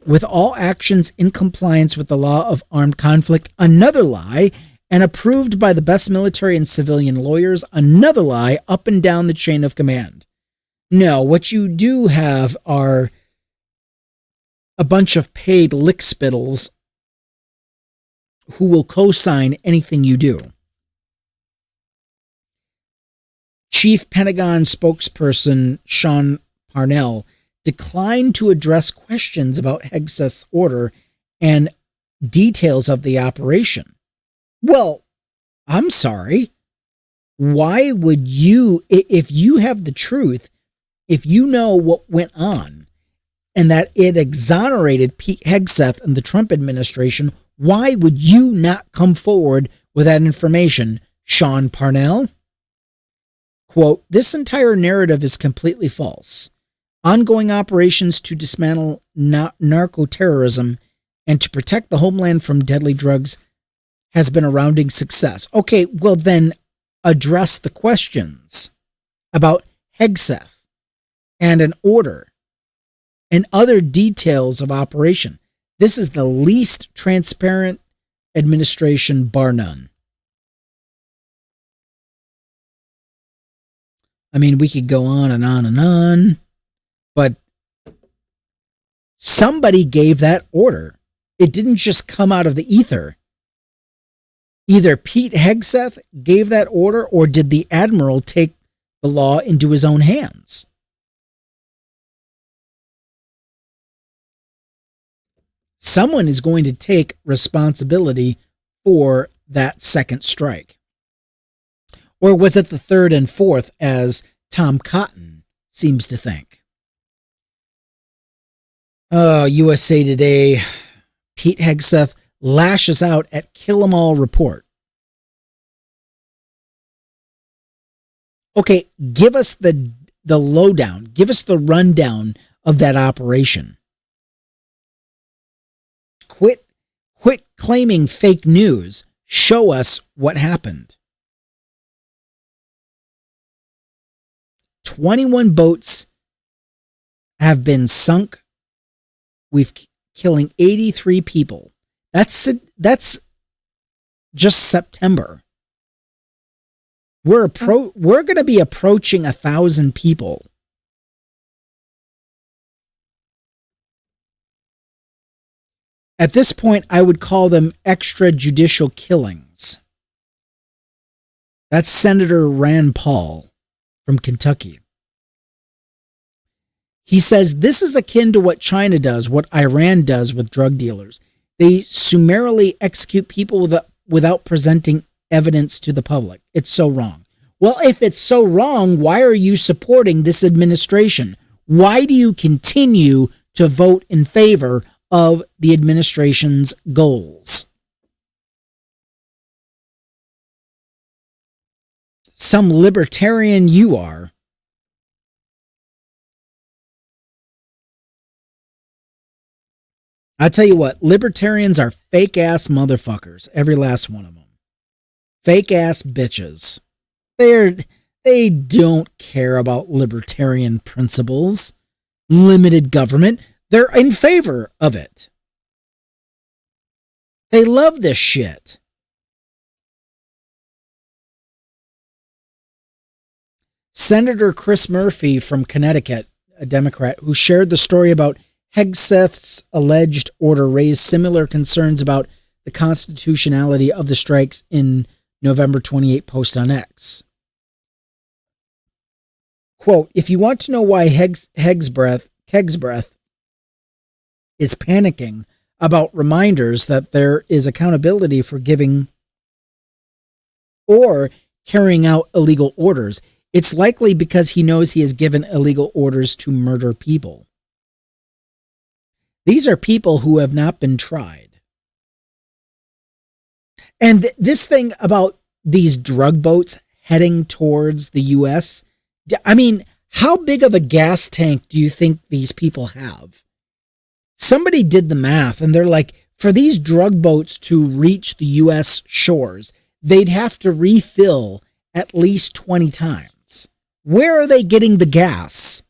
With all actions in compliance with the law of armed conflict, another lie, and approved by the best military and civilian lawyers, another lie, up and down the chain of command. No, what you do have are a bunch of paid lickspittles who will co-sign anything you do. Chief Pentagon spokesperson Sean Parnell declined to address questions about Hegseth's order and details of the operation. Well, I'm sorry. Why would you, if you have the truth, if you know what went on and that it exonerated Pete Hegseth and the Trump administration, why would you not come forward with that information, Sean Parnell? Quote, this entire narrative is completely false. Ongoing operations to dismantle narco-terrorism and to protect the homeland from deadly drugs has been a rounding success. Okay, well then address the questions about Hegseth and an order and other details of operation. This is the least transparent administration, bar none. I mean, we could go on and on and on, but somebody gave that order. It didn't just come out of the ether. Either Pete Hegseth gave that order, or did the Admiral take the law into his own hands? someone is going to take responsibility for that second strike. Or was it the third and fourth, as Tom Cotton seems to think? Oh, USA Today. Pete Hegseth lashes out at Kill 'Em All report. Okay, give us the lowdown. Give us the rundown of that operation. Quit claiming fake news. Show us what happened. 21 boats have been sunk. We've killing 83 people. That's just September. We're going to be approaching 1,000 people. At this point, I would call them extrajudicial killings. That's Senator Rand Paul from Kentucky. He says this is akin to what China does, what Iran does with drug dealers. They summarily execute people without presenting evidence to the public. It's so wrong. Well, if it's so wrong, why are you supporting this administration? Why do you continue to vote in favor of the administration's goals? Some libertarian you are. I tell you what, libertarians are fake ass motherfuckers. Every last one of them. Fake ass bitches. They don't care about libertarian principles. Limited government. They're in favor of it. They love this shit. Senator Chris Murphy from Connecticut, a Democrat, who shared the story about Hegseth's alleged order, raised similar concerns about the constitutionality of the strikes in November 28 post on X. Quote, if you want to know why Kegsbreath is panicking about reminders that there is accountability for giving or carrying out illegal orders, it's likely because he knows he has given illegal orders to murder people. These are people who have not been tried. And this thing about these drug boats heading towards the U.S., I mean, how big of a gas tank do you think these people have? Somebody did the math, and they're like, for these drug boats to reach the U.S. shores, they'd have to refill at least 20 times. Where are they getting the gas?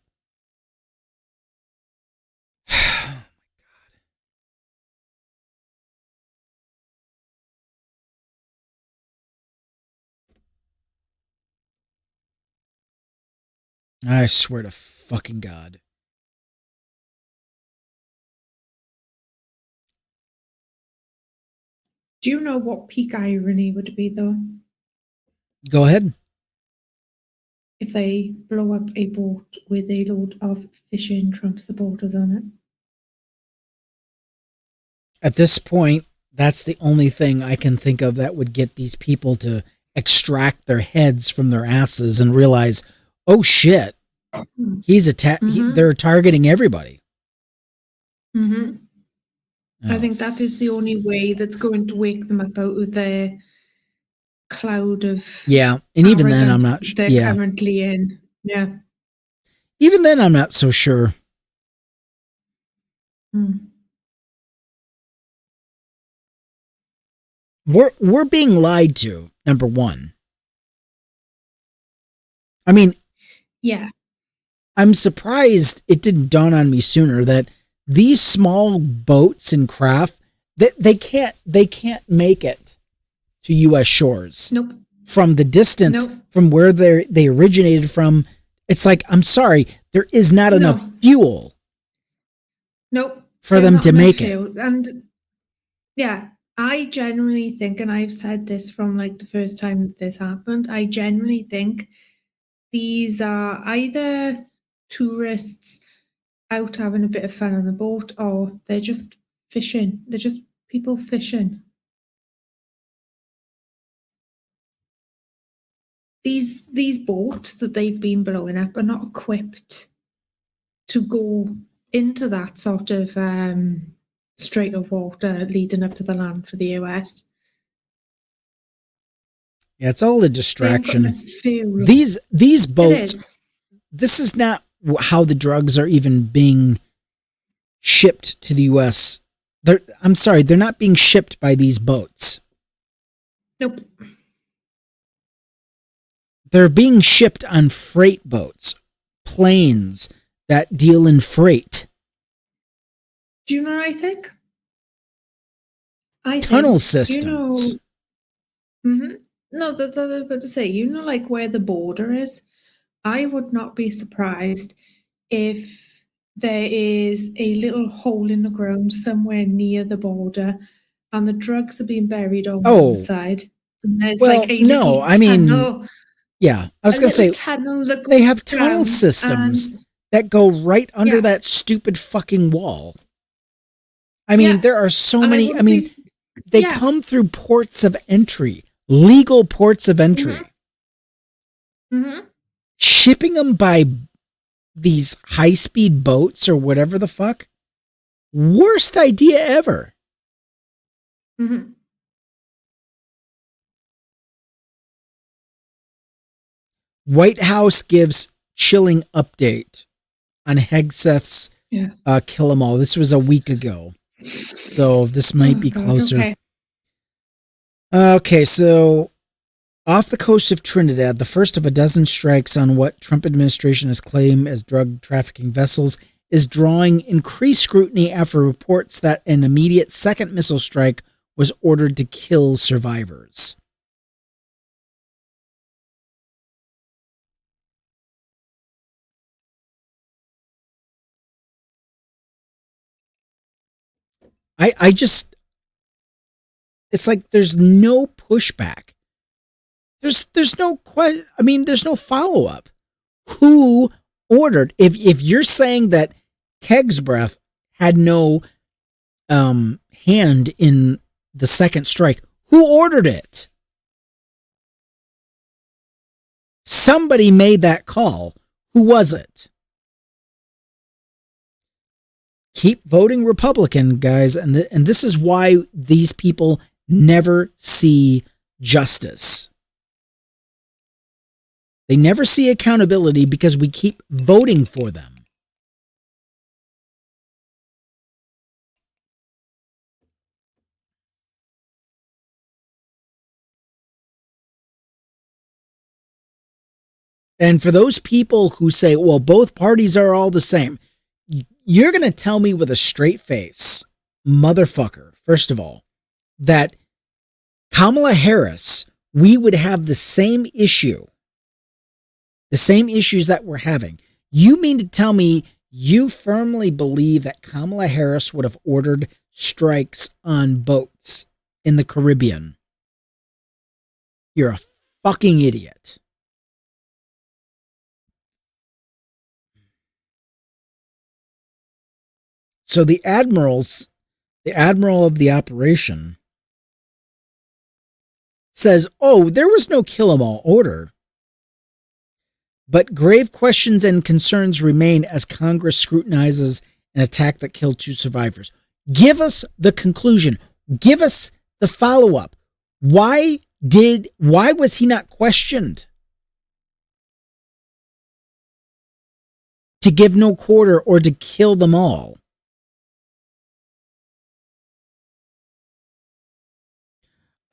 I swear to fucking God. Do you know what peak irony would be, though? Go ahead. If they blow up a boat with a load of fishing Trump supporters on it. At this point, that's the only thing I can think of that would get these people to extract their heads from their asses and realize, oh shit, they're targeting everybody. Mm-hmm. Oh. I think that is the only way that's going to wake them up out of their cloud of and even then I'm not they're currently in. Yeah. Even then I'm not so sure. We're being lied to, number one. I mean, yeah. I'm surprised it didn't dawn on me sooner that these small boats and craft, they can't make it to U.S. shores. Nope. From the distance from where they originated from. It's like, I'm sorry, there is not enough fuel. Nope. For them to make it. And yeah, I genuinely think, and I've said this from like the first time that this happened, I genuinely think these are either tourists out having a bit of fun on the boat, or they're just fishing. They're just people fishing. These boats that they've been blowing up are not equipped to go into that sort of strait of water leading up to the land for the US. Yeah, it's all a distraction. Fuel. These boats, this is not how the drugs are even being shipped to the US. I'm sorry, they're not being shipped by these boats. Nope. They're being shipped on freight boats, planes that deal in freight. Do you know what I think? Tunnel systems. No, that's what I was about to say. You know, like where the border is? I would not be surprised if there is a little hole in the ground somewhere near the border and the drugs are being buried on one side. And there's like a little tunnel. Yeah, I was going to say, they have tunnel systems that go right under that stupid fucking wall. I mean, there are so many. I mean, they come through ports of entry, legal ports of entry. Shipping them by these high-speed boats or whatever the fuck. Worst idea ever. White House gives chilling update on Hegseth's kill 'em all. This was a week ago, so this might be closer. Okay, so off the coast of Trinidad, the first of a dozen strikes on what Trump administration has claimed as drug trafficking vessels is drawing increased scrutiny after reports that an immediate second missile strike was ordered to kill survivors. I just, it's like there's no pushback. There's no there's no follow-up. Who ordered? If you're saying that Hegseth had no hand in the second strike, who ordered it? Somebody made that call. Who was it? Keep voting Republican, guys, and this is why these people never see justice. They never see accountability because we keep voting for them. And for those people who say, well, both parties are all the same, you're going to tell me with a straight face, motherfucker, first of all, that Kamala Harris, we would have the same issue, the same issues that we're having. You mean to tell me you firmly believe that Kamala Harris would have ordered strikes on boats in the Caribbean? You're a fucking idiot. So the admiral of the operation says, oh, there was no kill 'em all order. But grave questions and concerns remain as Congress scrutinizes an attack that killed 2 survivors. Give us the conclusion. Give us the follow-up. Why was he not questioned? To give no quarter or to kill them all?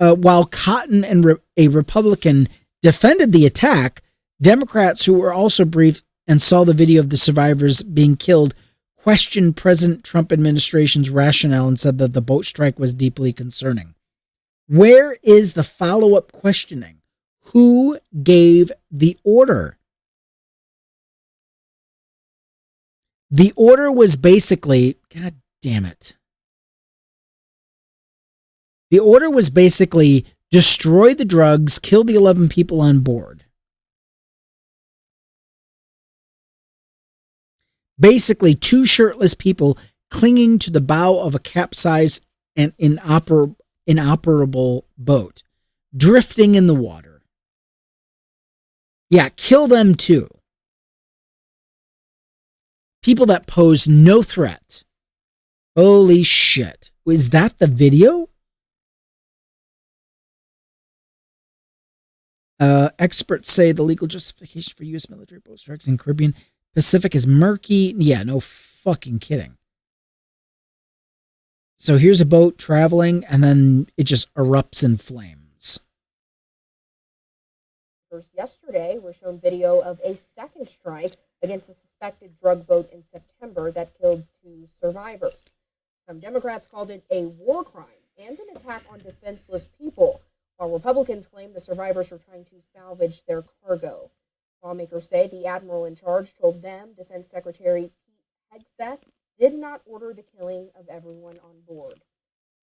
While Cotton and a Republican defended the attack, Democrats who were also briefed and saw the video of the survivors being killed questioned President Trump administration's rationale and said that the boat strike was deeply concerning. Where is the follow-up questioning? Who gave the order? The order was basically, God damn it. The order was basically destroy the drugs, kill the 11 people on board. Basically, 2 shirtless people clinging to the bow of a capsized and inoperable boat, drifting in the water. Yeah, kill them too. People that pose no threat. Holy shit. Is that the video? Experts say the legal justification for U.S. military boat strikes in Caribbean Pacific is murky. Yeah, no fucking kidding. So here's a boat traveling, and then it just erupts in flames. Yesterday, we're shown video of a second strike against a suspected drug boat in September that killed 2 survivors. Some Democrats called it a war crime and an attack on defenseless people, while Republicans claim the survivors were trying to salvage their cargo. Lawmakers say the admiral in charge told them Defense Secretary Pete Hegseth did not order the killing of everyone on board.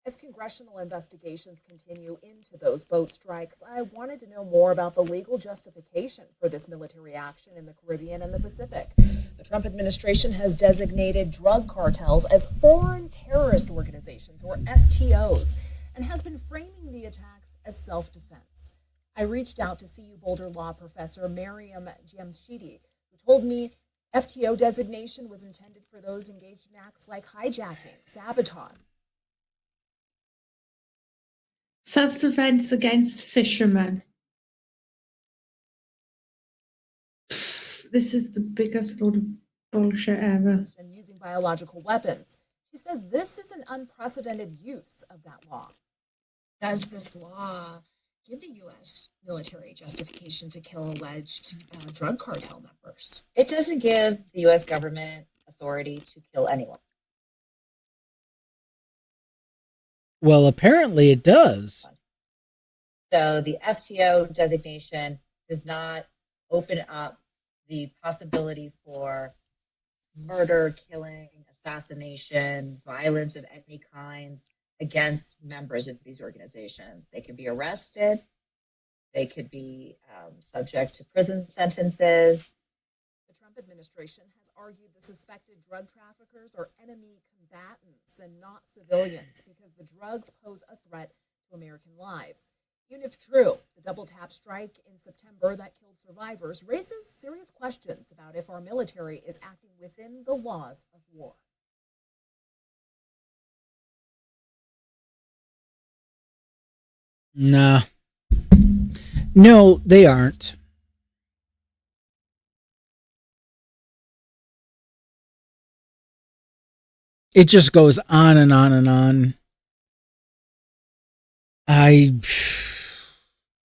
As congressional investigations continue into those boat strikes, I wanted to know more about the legal justification for this military action in the Caribbean and the Pacific. The Trump administration has designated drug cartels as foreign terrorist organizations, or FTOs, and has been framing the attacks as self-defense. I reached out to CU Boulder law professor Mariam Jamshidi, who told me FTO designation was intended for those engaged in acts like hijacking, sabotage. Self-defense against fishermen. This is the biggest load of bullshit ever. And using biological weapons. She says this is an unprecedented use of that law. Does this law give the U.S. military justification to kill alleged drug cartel members? It doesn't give the U.S. government authority to kill anyone. Well, apparently it does. So the FTO designation does not open up the possibility for murder, killing, assassination, violence of any kind against members of these organizations. They could be arrested. They could be subject to prison sentences. The Trump administration has argued the suspected drug traffickers are enemy combatants and not civilians because the drugs pose a threat to American lives. Even if true, the double tap strike in September that killed survivors raises serious questions about if our military is acting within the laws of war. Nah. No, they aren't. It just goes on and on and on. I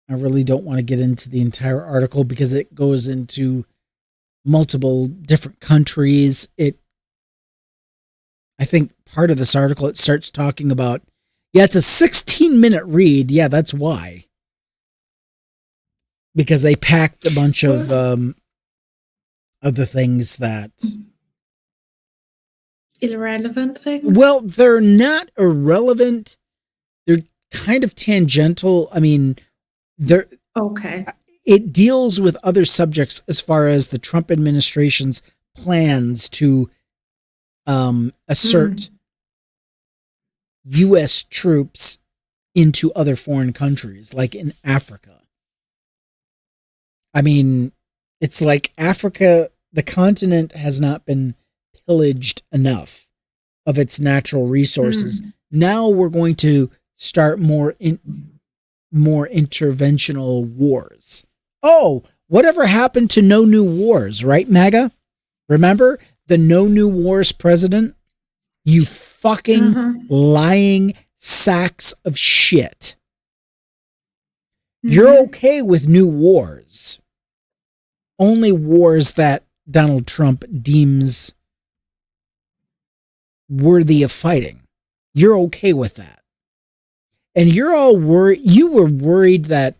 really don't want to get into the entire article because it goes into multiple different countries. I think part of this article, it starts talking about, yeah, it's a 16-minute read. Yeah, that's why. Because they packed a bunch of other things that... Irrelevant things? Well, they're not irrelevant. They're kind of tangential. I mean, they're... Okay. It deals with other subjects as far as the Trump administration's plans to assert U.S. troops into other foreign countries, like in Africa. I mean, it's like Africa, the continent has not been pillaged enough of its natural resources. Now we're going to start more interventional wars. Oh, whatever happened to No New Wars, right, MAGA? Remember the No New Wars president? You fucking lying sacks of shit. You're okay with new wars. Only wars that Donald Trump deems worthy of fighting. You're okay with that. And you're all worried. You were worried that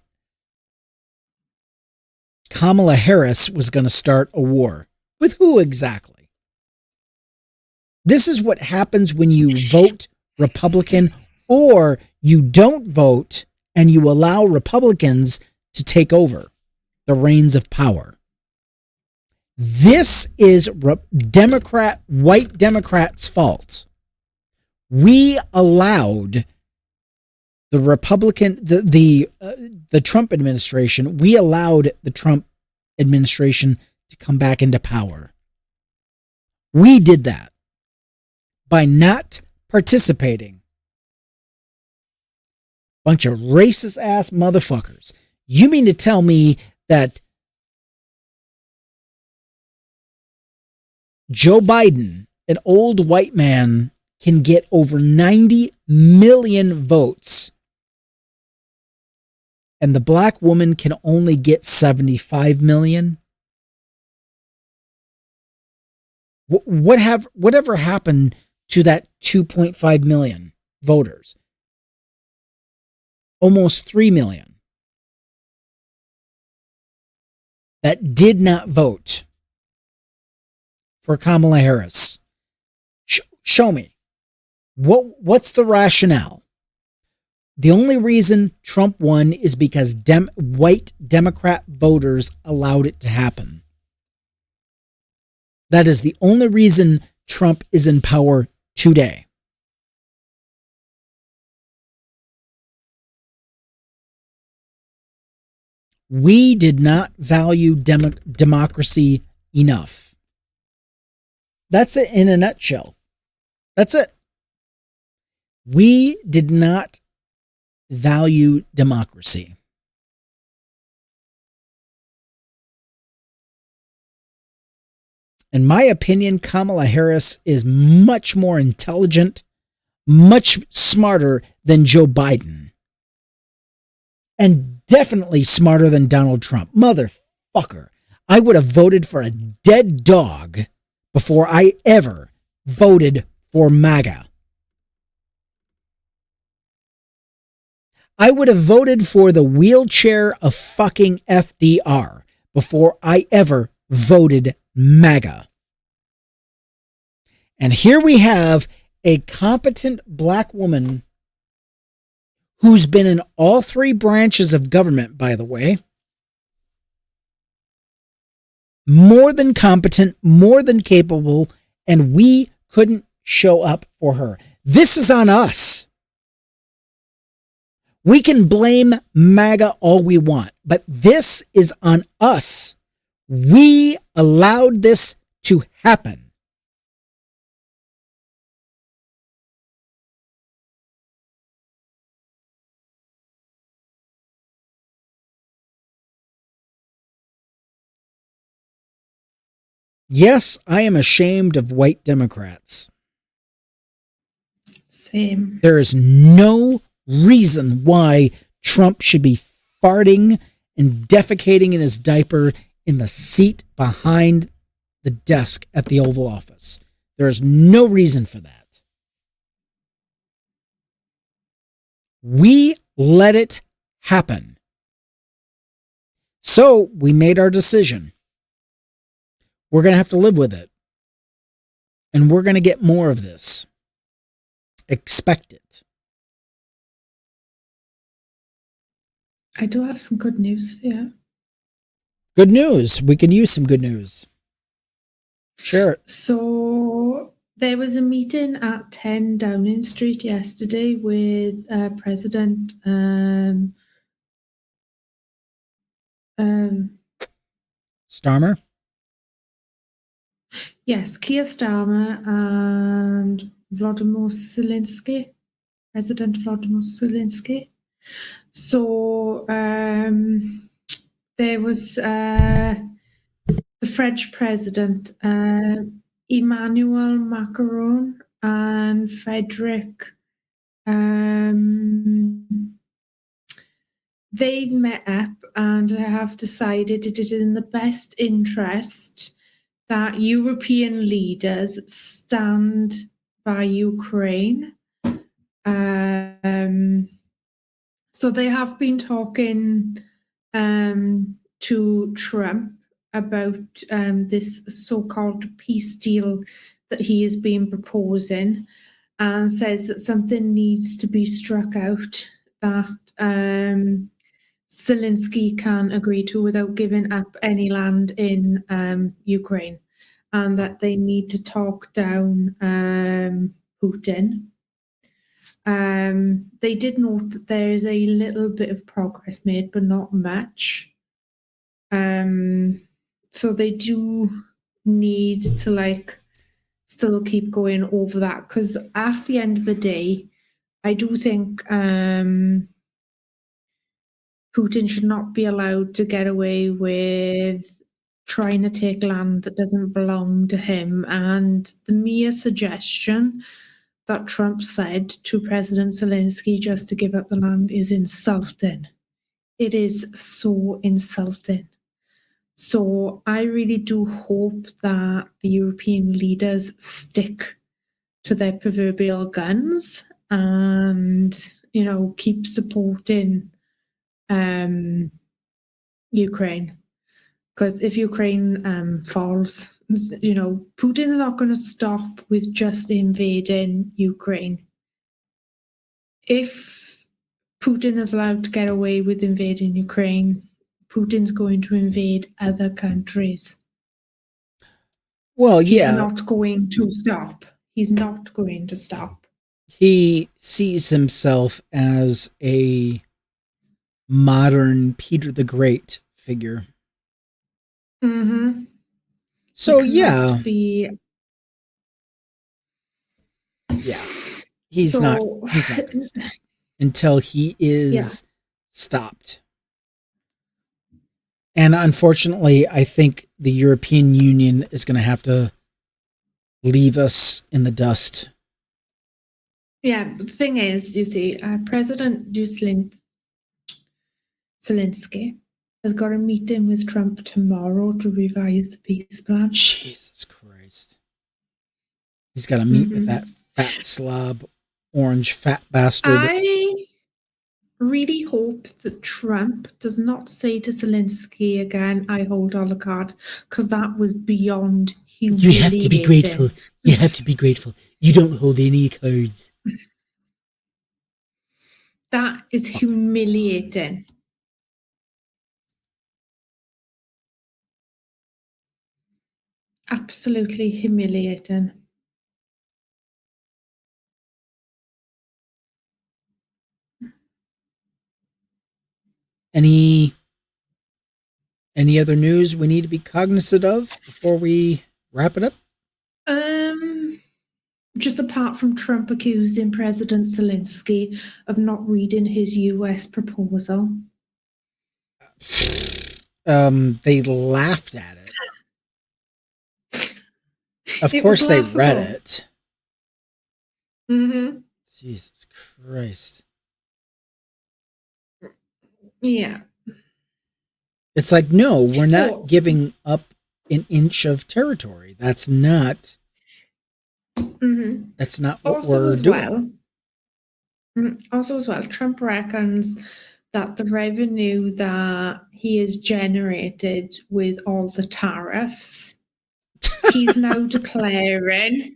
Kamala Harris was going to start a war. With who exactly? This is what happens when you vote Republican or you don't vote and you allow Republicans to take over the reins of power. This is white Democrats' fault. We allowed the Trump administration, we allowed the Trump administration to come back into power. We did that by not participating. Bunch of racist ass motherfuckers. You mean to tell me that Joe Biden, an old white man, can get over 90 million votes, and the black woman can only get 75 million? Whatever happened to that 2.5 million voters? Almost 3 million that did not vote for Kamala Harris. Show me. What's the rationale? The only reason Trump won is because white Democrat voters allowed it to happen. That is the only reason Trump is in power today. We did not value democracy enough. That's it in a nutshell. That's it. We did not value democracy. In my opinion, Kamala Harris is much more intelligent, much smarter than Joe Biden. And definitely smarter than Donald Trump. Motherfucker. I would have voted for a dead dog before I ever voted for MAGA. I would have voted for the wheelchair of fucking FDR before I ever voted MAGA. And here we have a competent black woman who's been in all three branches of government, by the way. More than competent, more than capable, and we couldn't show up for her. This is on us. We can blame MAGA all we want, but this is on us. We allowed this to happen. Yes, I am ashamed of white Democrats. Same. There is no reason why Trump should be farting and defecating in his diaper in the seat behind the desk at the Oval Office. There is no reason for that. We let it happen. So we made our decision. We're going to have to live with it. And we're going to get more of this. Expect it. I do have some good news for you. Good news. We can use some good news. Sure. So there was a meeting at 10 Downing Street yesterday with President Starmer? Yes, Keir Starmer and Volodymyr Zelensky, President Volodymyr Zelensky. So there was the French president, Emmanuel Macron, and Frederick. They met up and have decided it is in the best interest that European leaders stand by Ukraine. So they have been talking to Trump about this so-called peace deal that he has been proposing, and says that something needs to be struck out, that Zelensky can agree to without giving up any land in Ukraine, and that they need to talk down Putin. They did note that there is a little bit of progress made, but not much. So they do need to still keep going over that, because at the end of the day, I do think Putin should not be allowed to get away with trying to take land that doesn't belong to him. And the mere suggestion that Trump said to President Zelensky just to give up the land is insulting. It is so insulting. So I really do hope that the European leaders stick to their proverbial guns and, keep supporting Ukraine. Because if Ukraine falls, Putin's not going to stop with just invading Ukraine. If Putin is allowed to get away with invading Ukraine, Putin's going to invade other countries. Well, yeah. He's not going to stop. He's not going to stop. He sees himself as a modern Peter the Great figure. Mm-hmm. So, yeah. Yeah. He's not going to stop until he is stopped. And unfortunately, I think the European Union is going to have to leave us in the dust. Yeah, but the thing is, you see, President Zelensky has got a meeting with Trump tomorrow to revise the peace plan. Jesus Christ. He's got to meet with that fat slob, orange fat bastard. I really hope that Trump does not say to Zelensky again, I hold all the cards, because that was beyond humiliating. You have to be grateful. You have to be grateful. You don't hold any cards. That is humiliating. Absolutely humiliating. Any other news we need to be cognizant of before we wrap it up? Just apart from Trump accusing President Zelensky of not reading his US proposal. They laughed at it. Of course they read it. Mm-hmm. Jesus Christ. Yeah. It's like, no, we're not giving up an inch of territory. That's not that's not what we're doing. Also as well, Trump reckons that the revenue that he has generated with all the tariffs, he's now declaring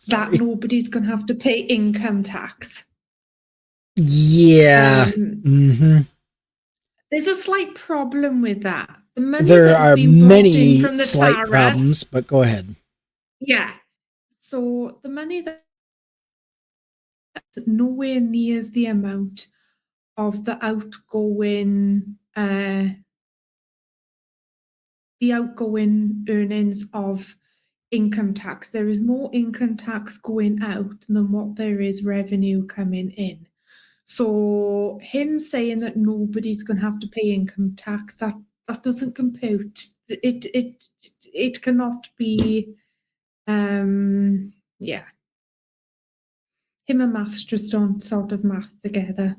that nobody's going to have to pay income tax. Yeah. There's a slight problem with that. There are many slight problems, but go ahead. Yeah. So the money that's nowhere near the amount of the outgoing earnings of income tax. There is more income tax going out than what there is revenue coming in. So him saying that nobody's going to have to pay income tax, that doesn't compute. It cannot be. Yeah. Him and maths just don't sort of math together.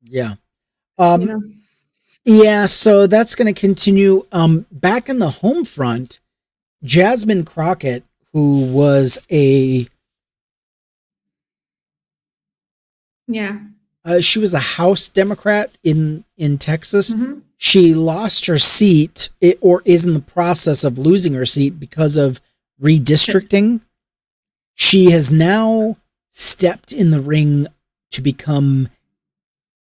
Yeah. Yeah, so that's going to continue. Back in the home front, Jasmine Crockett, who was she was a House Democrat in Texas. She lost her seat, or is in the process of losing her seat because of redistricting. She has now stepped in the ring to become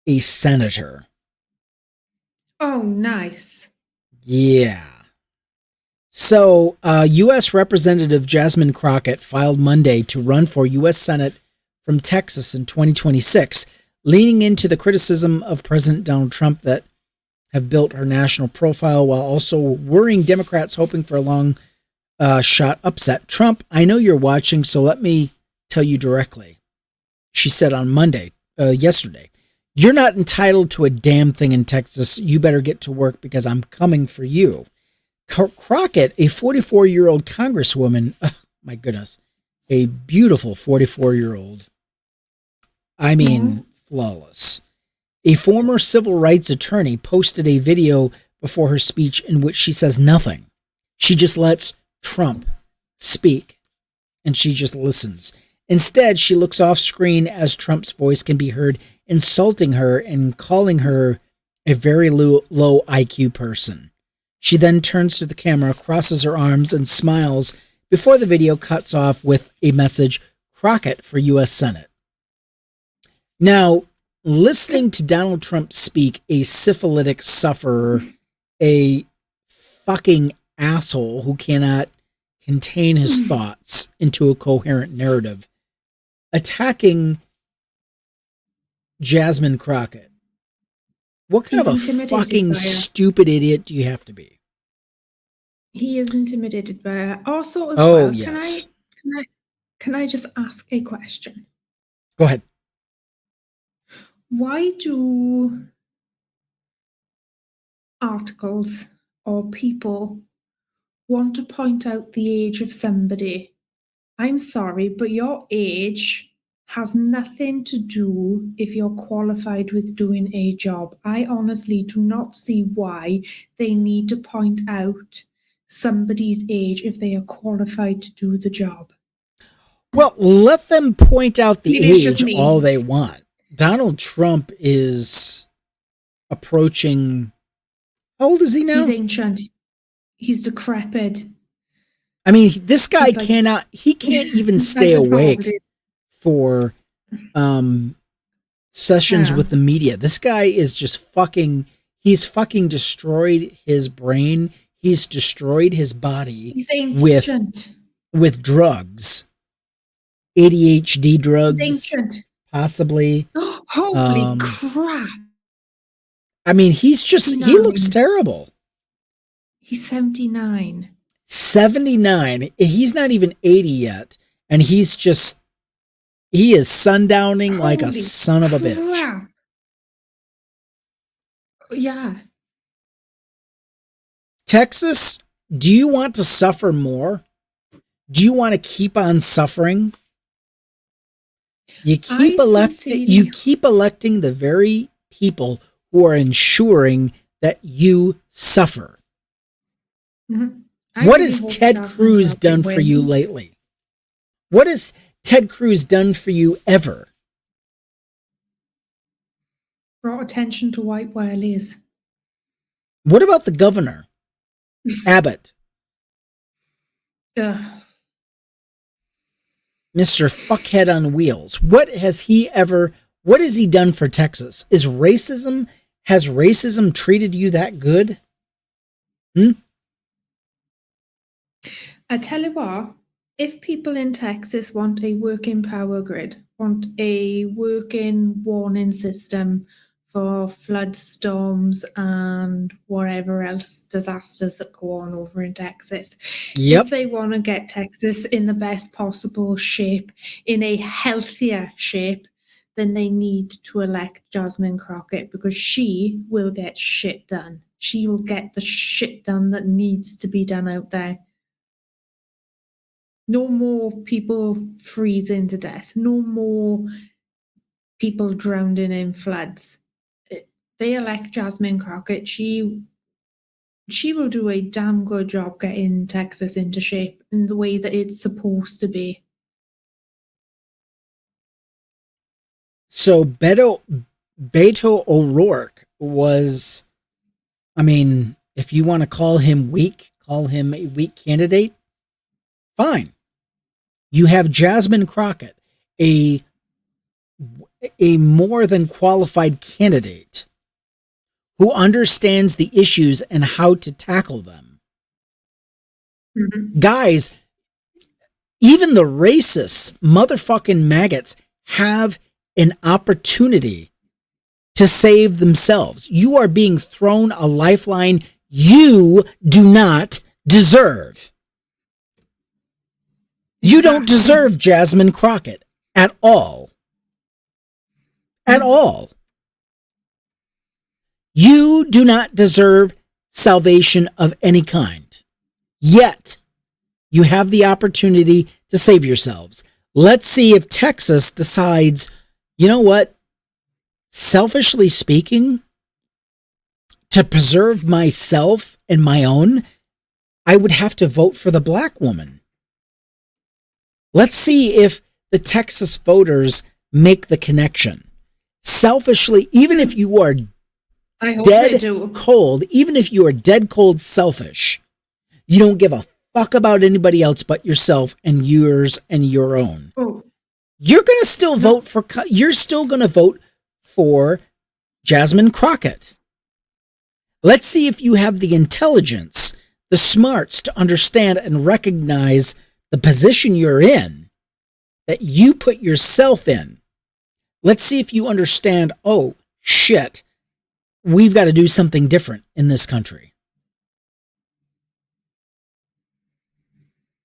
a senator. Oh, nice. Yeah. So, U.S. Representative Jasmine Crockett filed Monday to run for U.S. Senate from Texas in 2026, leaning into the criticism of President Donald Trump that have built her national profile while also worrying Democrats hoping for a long shot upset. Trump, I know you're watching, so let me tell you directly. She said on yesterday, you're not entitled to a damn thing in Texas. You better get to work because I'm coming for you. Crockett, a 44-year-old congresswoman, oh, my goodness, a beautiful 44-year-old. I mean, flawless. A former civil rights attorney posted a video before her speech in which she says nothing. She just lets Trump speak, and she just listens. Instead, she looks off screen as Trump's voice can be heard insulting her and calling her a very low IQ person. She then turns to the camera, crosses her arms, and smiles before the video cuts off with a message, Crockett for U.S. Senate. Now, listening to Donald Trump speak, a syphilitic sufferer, a fucking asshole who cannot contain his thoughts into a coherent narrative, attacking Jasmine Crockett. What kind of a fucking stupid idiot do you have to be? He is intimidated by her. Also, as Oh, well, yes. can I just ask a question? Go ahead. Why do articles or people want to point out the age of somebody? I'm sorry, but your age has nothing to do if you're qualified with doing a job. I honestly do not see why they need to point out somebody's age if they are qualified to do the job. Well, let them point out the Maybe it's just age me. all they want. Donald Trump is approaching, how old is he now? He's ancient. He's decrepit. I mean, this guy He's like- he can't even He's stay like awake depravity. for sessions with the media. This guy is just he's fucking destroyed his brain. He's destroyed his body He's ancient. with drugs, ADHD drugs, He's ancient. possibly. Holy crap. I mean, he looks terrible. He's 79. 79. He's not even 80 yet. And he is sundowning like a Holy son of a bitch. crap. Yeah. Texas, do you want to suffer more? Do you want to keep on suffering? You keep electing the very people who are ensuring that you suffer. Mhm. What has Ted Cruz done for you lately? What has Ted Cruz done for you ever? Brought attention to white whales. What about the governor? Abbott. Ugh. Mr. Fuckhead on Wheels. What has he done for Texas? Has racism treated you that good? I tell you what, if people in Texas want a working power grid, want a working warning system for floods, storms, and whatever else disasters that go on over in Texas. Yep. If they want to get Texas in the best possible shape, in a healthier shape, then they need to elect Jasmine Crockett because she will get shit done. She will get the shit done that needs to be done out there. No more people freezing to death. No more people drowning in floods. They elect Jasmine Crockett. She will do a damn good job getting Texas into shape in the way that it's supposed to be. So Beto O'Rourke was, I mean, if you want to call him a weak candidate, fine. You have Jasmine Crockett, a a more than qualified candidate who understands the issues and how to tackle them. Guys, even the racist motherfucking maggots have an opportunity to save themselves. You are being thrown a lifeline you do not deserve. You don't deserve Jasmine Crockett at all. At all. You do not deserve salvation of any kind. Yet, you have the opportunity to save yourselves. Let's see if Texas decides, you know what? Selfishly speaking, to preserve myself and my own, I would have to vote for the black woman. Let's see if the Texas voters make the connection. Selfishly, even if you are dead cold, even if you are dead cold selfish, you don't give a fuck about anybody else but yourself and yours and your own. You're going to still vote for, you're still going to vote for Jasmine Crockett. Let's see if you have the intelligence, the smarts to understand and recognize the position you're in, that you put yourself in. Let's see if you understand, oh, shit, we've got to do something different in this country.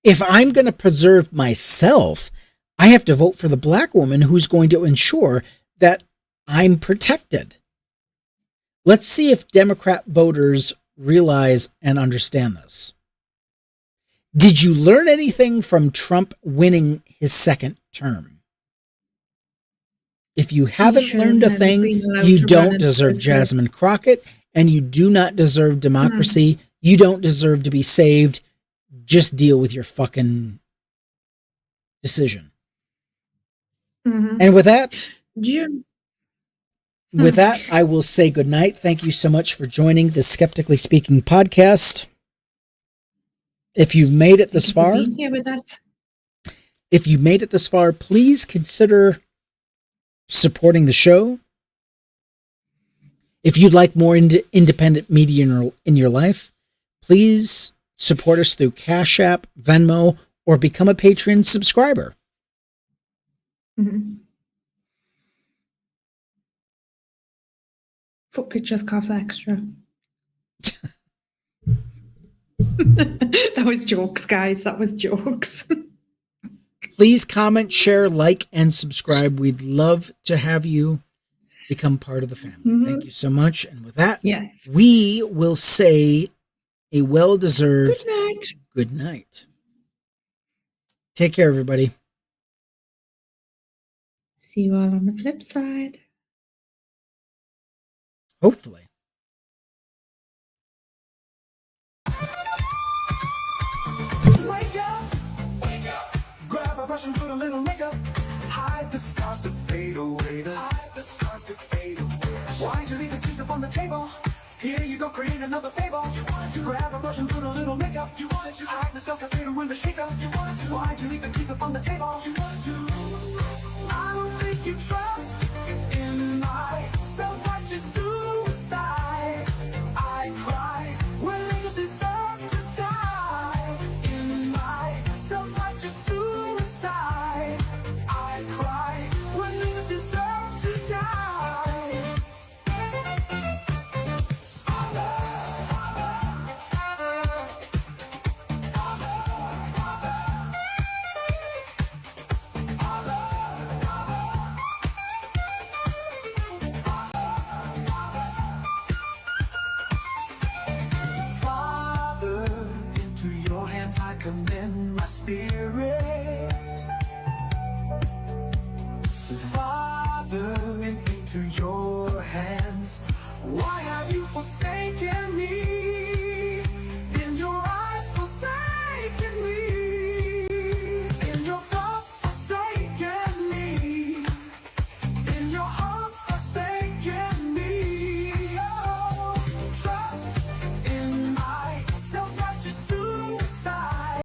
If I'm going to preserve myself, I have to vote for the black woman who's going to ensure that I'm protected. Let's see if Democrat voters realize and understand this. Did you learn anything from Trump winning his second term? If you haven't learned a thing, you don't deserve Jasmine Crockett, and you do not deserve democracy. You don't deserve to be saved. Just deal with your fucking decision. And with that, I will say good night. Thank you so much for joining the Skeptically Speaking podcast. If you've made it this far, please consider supporting the show. If you'd like more independent media in your life, please support us through Cash App, Venmo, or become a Patreon subscriber. Foot pictures cost extra. That was jokes, guys. That was jokes. Please comment, share, like, and subscribe. We'd love to have you become part of the family. Thank you so much. And with that, we will say a well-deserved good night. Take care, everybody. See you all on the flip side. Hopefully. Wake up, grab a brush and put a little makeup. Hide the scars to fade away. Why'd you leave the keys up on the table? Here you go, create another fable. You wanted to grab a brush and put a little makeup. You wanted to hide the scars to fade away the shake-up. You wanted to. Why'd you leave the keys up on the table? You wanted to. I don't think you trust in my self-righteous suicide. I cry when niggas deserve to die. In my self-righteous suicide, I cry when niggas deserve to die. Father, into your hands I commend my spirit.